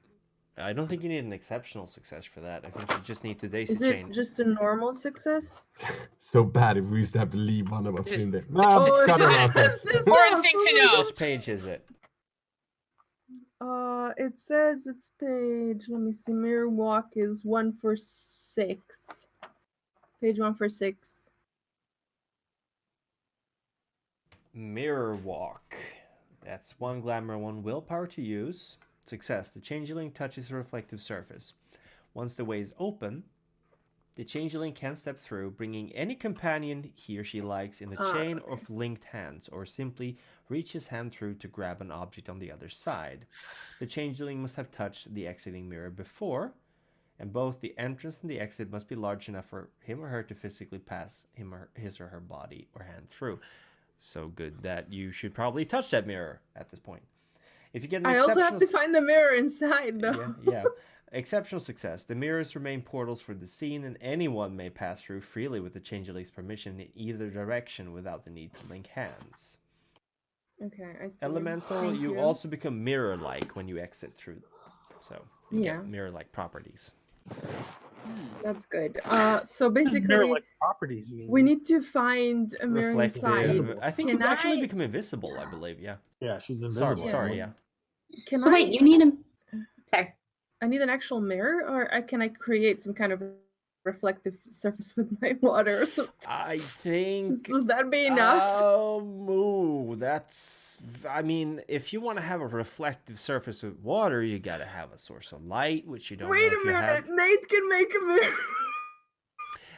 I don't think you need an exceptional success for that. I think you just need to daisy is chain. it just a normal success? So bad if we used to have to leave one of us Just- in there. Oh, Cut her just- nonsense. this Important thing to know. Which page is it? It says it's page. Let me see. Mirror walk is 146. Page 146. Mirror walk. That's 1 glamour, 1 willpower to use. Success. The changeling touches a reflective surface. Once the way is open, the changeling can step through, bringing any companion he or she likes in a chain of linked hands, or simply reach his hand through to grab an object on the other side. The changeling must have touched the exiting mirror before, and both the entrance and the exit must be large enough for him or her to physically pass his or her body or hand through. So good that you should probably touch that mirror at this point. If you get an I also have to find the mirror inside, though. Yeah. Exceptional success. The mirrors remain portals for the scene, and anyone may pass through freely with the changeling's permission in either direction without the need to link hands. Okay, I see. Elemental, Thank you also become mirror-like when you exit through. So you get mirror-like properties. That's good. So basically, mirror-like properties mean? We need to find a mirror Reflective. inside. I think you actually become invisible, I believe. Yeah. Yeah, she's invisible. Sorry, yeah. Wait, you need a... Sorry. I need an actual mirror, or can I create some kind of reflective surface with my water? I think... Does that be enough? That's... I mean, if you want to have a reflective surface with water, you gotta have a source of light, which you don't Wait know a if you minute, have. Nate can make a mirror.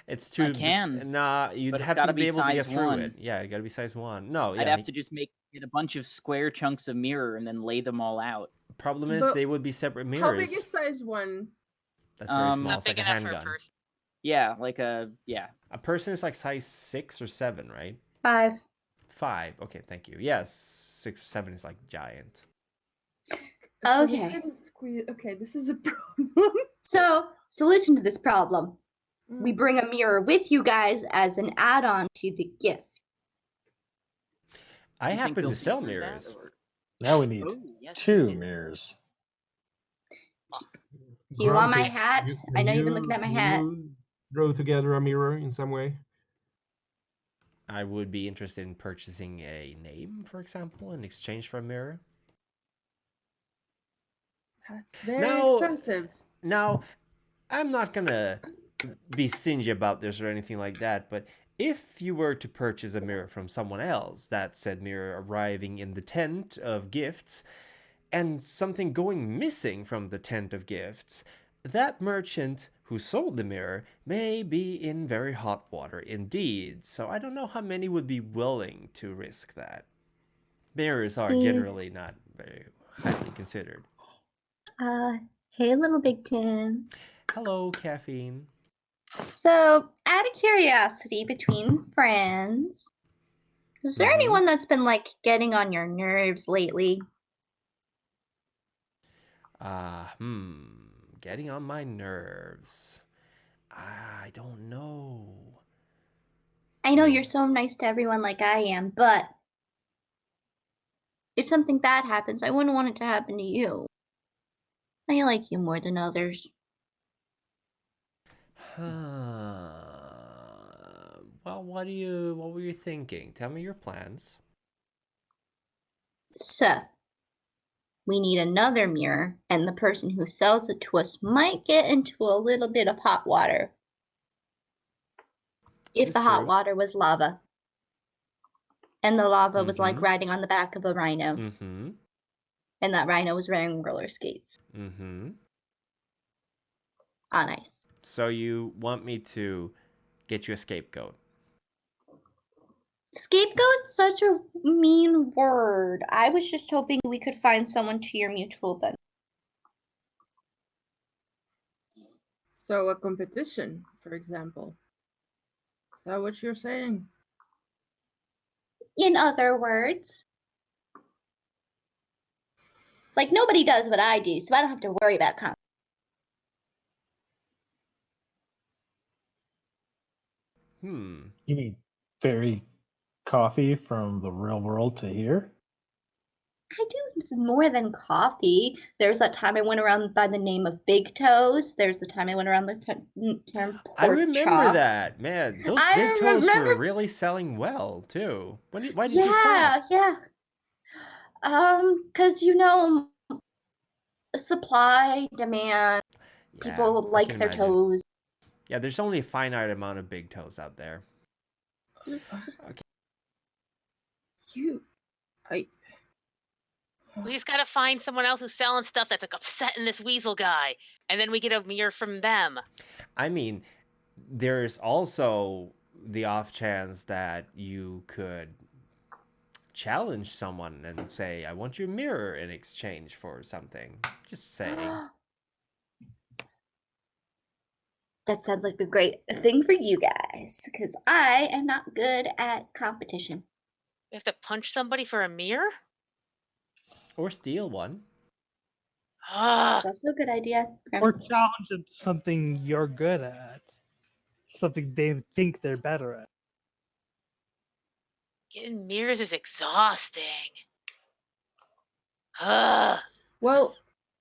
It's too... I can. Nah, you'd have to be able to get through it. Yeah, you gotta be size 1. No, I'd have to just get a bunch of square chunks of mirror and then lay them all out. Problem is, they would be separate mirrors. How big is size 1? That's very small. Not It's like big a enough for handgun. a person. Yeah, like a A person is like size 6 or 7, right? 5. 5. Okay, thank you. Yes, 6 or 7 is like giant. Okay. Okay, this is a problem. So, solution to this problem. We bring a mirror with you guys as an add-on to the gift. I happen to sell mirrors. Now we need 2 mirrors. Do you want my hat? I know you've been looking at my hat. Throw together a mirror in some way. I would be interested in purchasing a name, for example, in exchange for a mirror. That's very expensive. Now, I'm not gonna be stingy about this or anything like that, but if you were to purchase a mirror from someone else, that said mirror arriving in the tent of gifts, and something going missing from the tent of gifts, that merchant who sold the mirror may be in very hot water indeed. So I don't know how many would be willing to risk that. Mirrors are generally not very highly considered. Hey, little Big Tim. Hello, Caffeine. So, out of curiosity, between friends, is there anyone that's been like getting on your nerves lately? Getting on my nerves. I don't know. I know you're so nice to everyone like I am, but if something bad happens, I wouldn't want it to happen to you. I like you more than others. Well, what were you thinking? Tell me your plans. So, we need another mirror, and the person who sells it to us might get into a little bit of hot water. If the hot water was lava. And the lava was like riding on the back of a rhino. And that rhino was wearing roller skates. On ice. So you want me to get you a scapegoat? Scapegoat's such a mean word. I was just hoping we could find someone to your mutual benefit. So a competition, for example. Is that what you're saying? In other words, like nobody does what I do, so I don't have to worry about competition. You mean fairy coffee from the real world to here? I do more than coffee. There's that time I went around by the name of Big Toes. There's the time I went around the term pork I remember chop. that, man. Those Big Toes were really selling well too. Why did you stop? Yeah. Because supply, demand. People like their toes. Yeah, there's only a finite amount of Big Toes out there. We just gotta find someone else who's selling stuff that's like upsetting this weasel guy, and then we get a mirror from them. I mean, there's also the off chance that you could challenge someone and say, I want your mirror in exchange for something. Just saying. That sounds like a great thing for you guys, because I am not good at competition. We have to punch somebody for a mirror? Or steal one. That's also a good idea. Or challenge them to something you're good at. Something they think they're better at. Getting mirrors is exhausting. Well,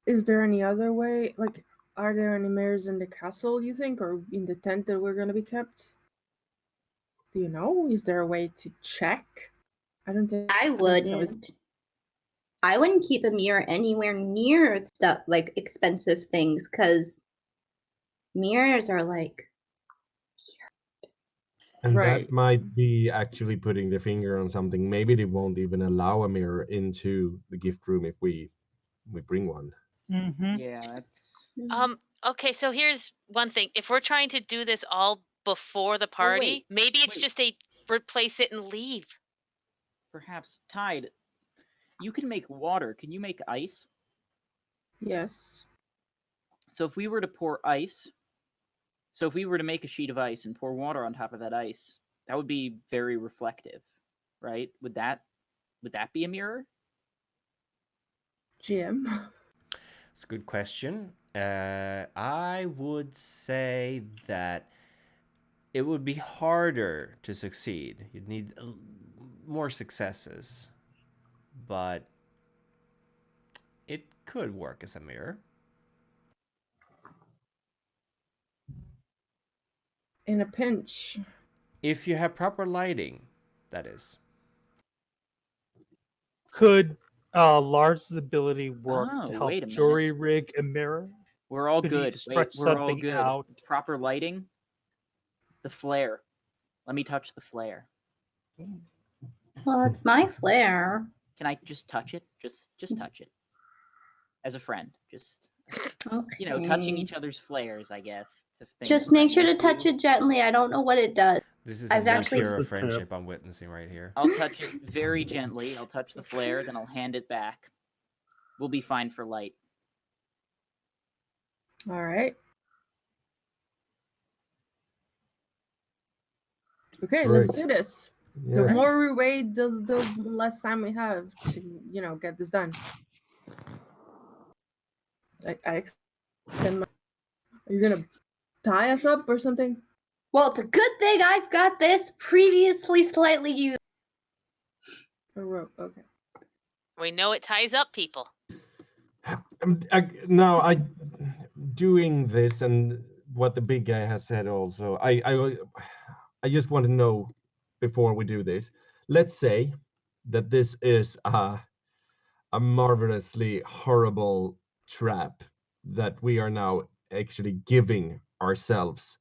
is there any other way? Like, are there any mirrors in the castle, you think, or in the tent that we're going to be kept? Do you know? Is there a way to check? I don't think I wouldn't. I wouldn't keep a mirror anywhere near stuff like expensive things, because mirrors are like. And that might be actually putting the finger on something. Maybe they won't even allow a mirror into the gift room if we bring one. Yeah. That's... Okay, so here's one thing. If we're trying to do this all before the party, maybe it's just a replace it and leave. Perhaps. Tide, you can make water. Can you make ice? Yes. So if we were to make a sheet of ice and pour water on top of that ice, that would be very reflective, right? Would that be a mirror? GM? It's a good question. I would say that it would be harder to succeed. You'd need more successes, but it could work as a mirror. In a pinch. If you have proper lighting, that is. Could Lars's ability work to help wait a minute. jury rig a mirror? We're all Could he good. stretch We're all something good. out? Proper lighting. The flare. Let me touch the flare. Well, it's my flare. Can I just touch it? Just touch it. As a friend, just Okay. touching each other's flares, I guess. Just make sure to touch it gently. I don't know what it does. This is I've a actually- pure friendship I'm witnessing right here. I'll touch it very gently. I'll touch the flare, then I'll hand it back. We'll be fine for light. All right. Okay, let's do this. The Yes. more we wait, the less time we have to, get this done. I extend my... Are you gonna tie us up or something? Well, it's a good thing I've got this previously slightly used. A rope, okay. We know it ties up people. Now, doing this and what the big guy has said also, I just want to know before we do this. Let's say that this is a marvelously horrible trap that we are now actually giving ourselves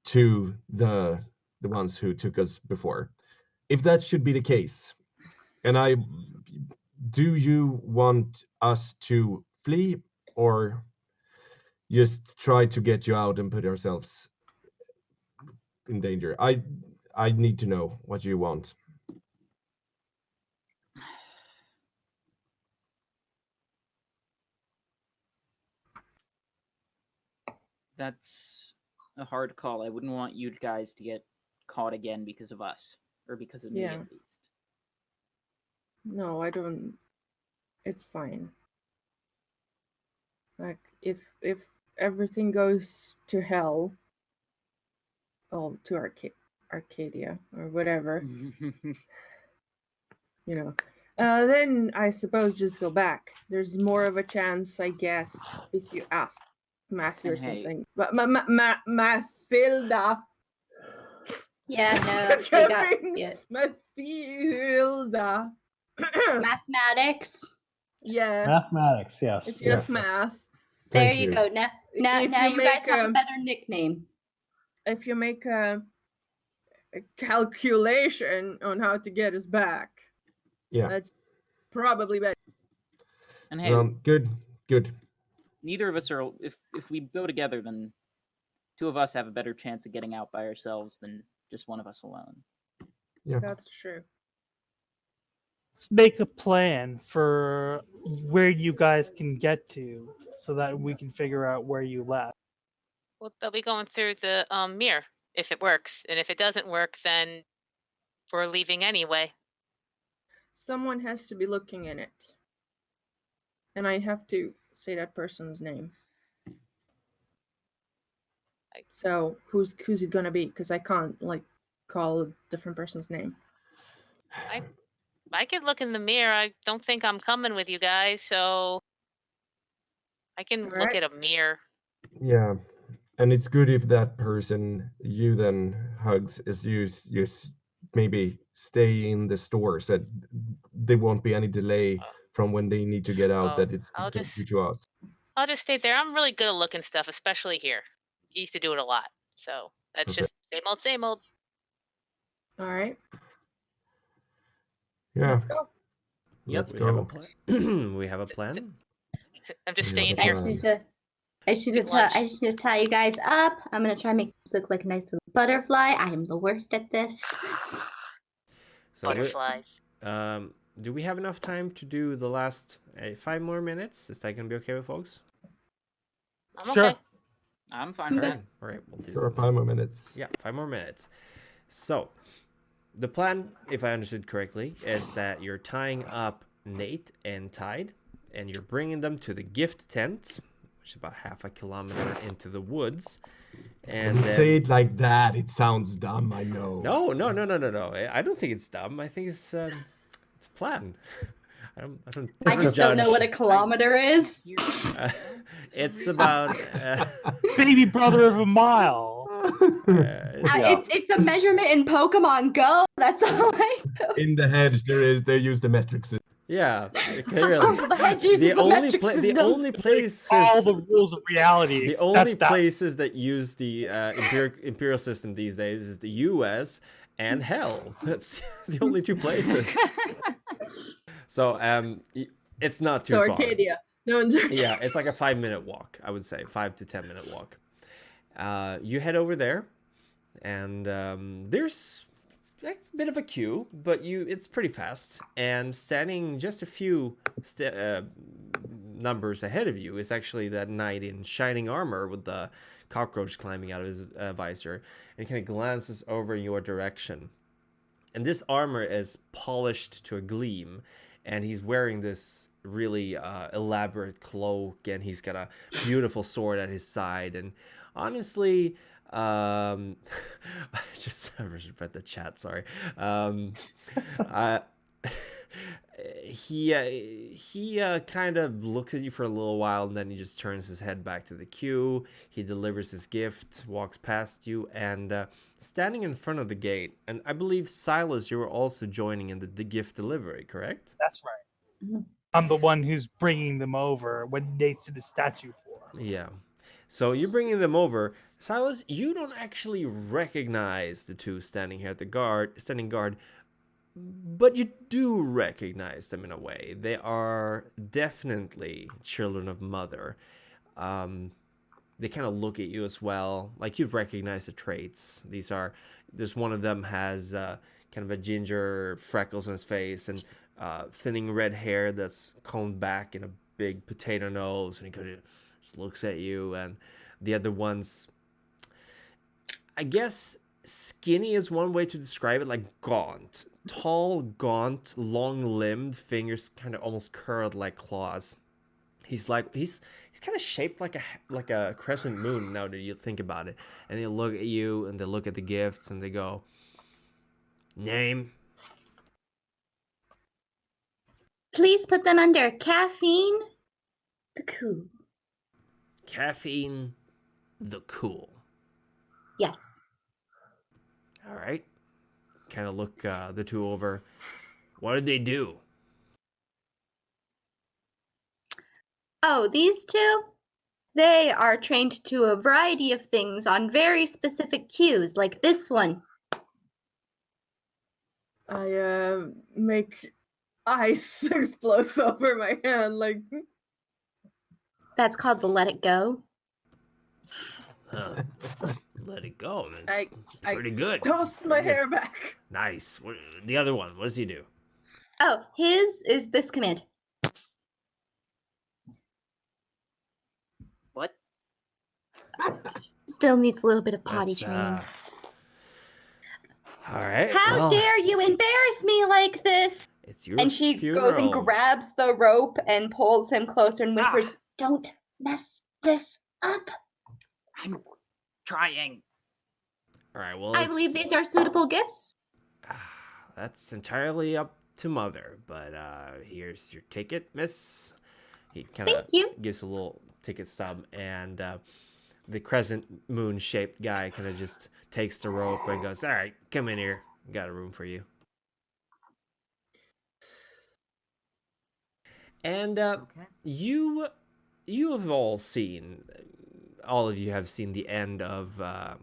to the ones who took us before. If that should be the case, do you want us to flee or just try to get you out and put ourselves in danger? I need to know what you want. That's a hard call. I wouldn't want you guys to get caught again because of us. Or because of me, Yeah. at least. No, I don't. It's fine. Like, if everything goes to hell, oh, to Arcadia or whatever, then I suppose just go back. There's more of a chance, I guess, if you ask Matthew or And hey- something. But Mathilda. Yeah, no, they got it. Mathilda. Mathematics. Yeah. Mathematics, yes. If you have math. There Thank you you. go. Now If you you guys make have a a- better nickname. If you make a calculation on how to get us back, Yeah. that's probably better. And hey, Good. neither of us are... If we go together, then two of us have a better chance of getting out by ourselves than just one of us alone. Yeah. That's true. Let's make a plan for where you guys can get to so that we can figure out where you left. Well, they'll be going through the mirror if it works, and if it doesn't work, then we're leaving anyway. Someone has to be looking in it. And I have to say that person's name. So who's it gonna be? Because I can't call a different person's name. I could look in the mirror. I don't think I'm coming with you guys, so I can look Alright. at a mirror. Yeah. And it's good if that person you then hugs is you maybe stay in the store so that there won't be any delay from when they need to get out, Oh, that it's I'll due just- to us. I'll just stay there. I'm really good at looking stuff, especially here. I used to do it a lot, so that's Okay. just same old. Alright, Yeah. let's go. Let's We have a go. plan. We have a plan. I'm just Yeah, staying that's I here. just need to. I just need to Get lunch. I just need to tie you guys up. I'm gonna try and make this look like a nice little butterfly. I am the worst at this. So we- Butterflies. do we have enough time to do the last 5 more minutes? Is that gonna be okay with folks? I'm Sure. okay. I'm fine with Okay. that. All right, we'll do. Sure, 5 more minutes. Yeah, 5 more minutes. So, the plan, if I understood correctly, is that you're tying up Nate and Tide, and you're bringing them to the gift tent, which is about half a kilometer into the woods. And Don't say it like that. It sounds dumb, I know. No. I don't think it's dumb. I think it's a plan. I don't I just don't know judge. what a kilometer is. It's about Baby brother of a mile. It's a measurement in Pokemon Go. That's all I know. In the hedge, they use the metric system. Yeah, Of clearly. course, the hedge uses the metric system. The only places all the rules of reality. The only places that use the imperial system these days is the U.S. and hell. That's the only two places. So it's not too far. Arcadia. No, yeah, it's like a 5-minute walk. I would say 5 to 10 minute walk. You head over there, and there's a bit of a queue, but it's pretty fast. And standing just a few numbers ahead of you is actually that knight in shining armor with the cockroach climbing out of his visor, and he kind of glances over in your direction. And this armor is polished to a gleam, and he's wearing this really elaborate cloak, and he's got a beautiful sword at his side. And honestly, I just read the chat. Sorry. He kind of looks at you for a little while, and then he just turns his head back to the queue. He delivers his gift, walks past you, and standing in front of the gate. And I believe, Silas, you were also joining in the gift delivery, correct? That's right. I'm the one who's bringing them over when Nate's in the statue form. Yeah. So you're bringing them over. Silas, you don't actually recognize the two standing here at the standing guard, but you do recognize them in a way. They are definitely children of Mother. They kind of look at you as well. Like, you recognize the traits. There's one of them has kind of a ginger freckles on his face and thinning red hair that's combed back in a big potato nose, and he kind of just looks at you. And the other one's, I guess, skinny is one way to describe it, like gaunt. Tall, gaunt, long-limbed, fingers kind of almost curled like claws. He's kind of shaped like a crescent moon now that you think about it. And they look at you, and they look at the gifts, and they go, "Name?" Please put them under Caffeine the Cool. Caffeine the Cool. Yes. All right. Kind of look the two over. What did they do? Oh, these two? They are trained to a variety of things on very specific cues, like this one. I make ice explode over my hand, like. That's called the Let It Go. Huh. Let it go. Pretty good. Toss my hair back. Nice. The other one, what does he do? Oh, his is this command. What? Still needs a little bit of potty training. All right. How dare you embarrass me like this? It's your And she funeral. goes and grabs the rope and pulls him closer and whispers, "Don't mess this up." I'm trying. All right. Well, I believe these are suitable gifts. That's entirely up to Mother, but here's your ticket, miss. He kind of gives a little ticket stub, and the crescent moon shaped guy kind of just takes the rope and goes, "All right, come in here. Got a room for you." And you have all of you have seen the end of the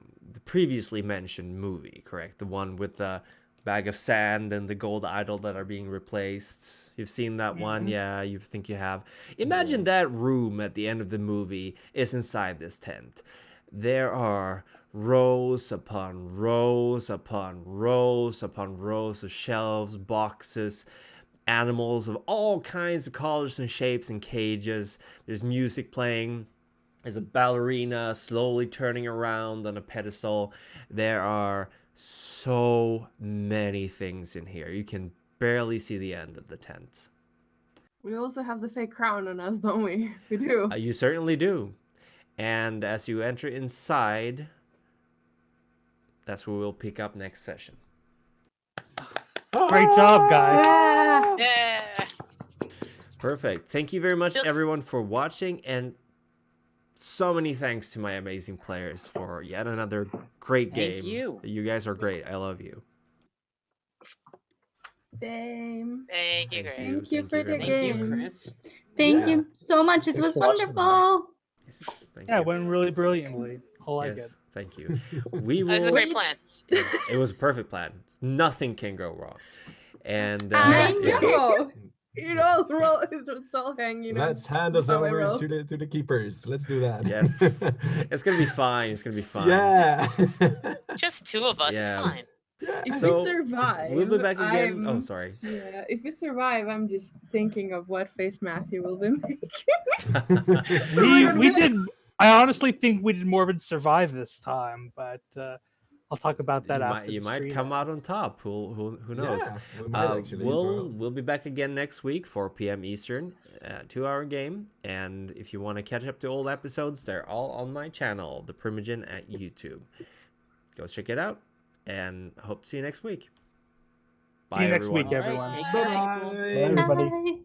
previously mentioned movie, correct? The one with the bag of sand and the gold idol that are being replaced. You've seen that one? Yeah, you think you have. Imagine that room at the end of the movie is inside this tent. There are rows upon rows upon rows upon rows of shelves, boxes, animals of all kinds of colors and shapes and cages. There's music playing. There's a ballerina slowly turning around on a pedestal. There are so many things in here. You can barely see the end of the tent. We also have the fake crown on us, don't we? We do. You certainly do. And as you enter inside, that's where we'll pick up next session. Great job, guys. Yeah. Perfect. Thank you very much, everyone, for watching. And so many thanks to my amazing players for yet another great game. Thank you. You guys are great. I love you. Same. Thank you, Chris. Thank you for very the much. Thank you, game. Chris. Thank Yeah. you so much. It Thanks was for watching. wonderful. Yes, thank Yeah, you. it went really brilliantly. I like it. Yes, thank you. We will. This is a great plan. It was a perfect plan. Nothing can go wrong. And I yeah. know. You know, it's all hanging. Let's hand us how I over roll. to the keepers. Let's do that. Yes, it's gonna be fine. It's gonna be fine. Yeah. Just two of us. It's Yeah. fine. If So, we survive, we'll be back again. Oh, I'm- sorry. Yeah, if we survive, I'm just thinking of what face Matthew will be making. We did. I honestly think we did more than survive this time, but I'll talk about that after You the might stream come out on ends. top. Who knows? Yeah, we might actually. We'll be back again next week, 4 p.m. Eastern, 2-hour game. And if you want to catch up to old episodes, they're all on my channel, The Primogen at YouTube. Go check it out, and I hope to see you next week. See you next everyone. week, everyone. All right, take care, people. Bye, everybody. Bye.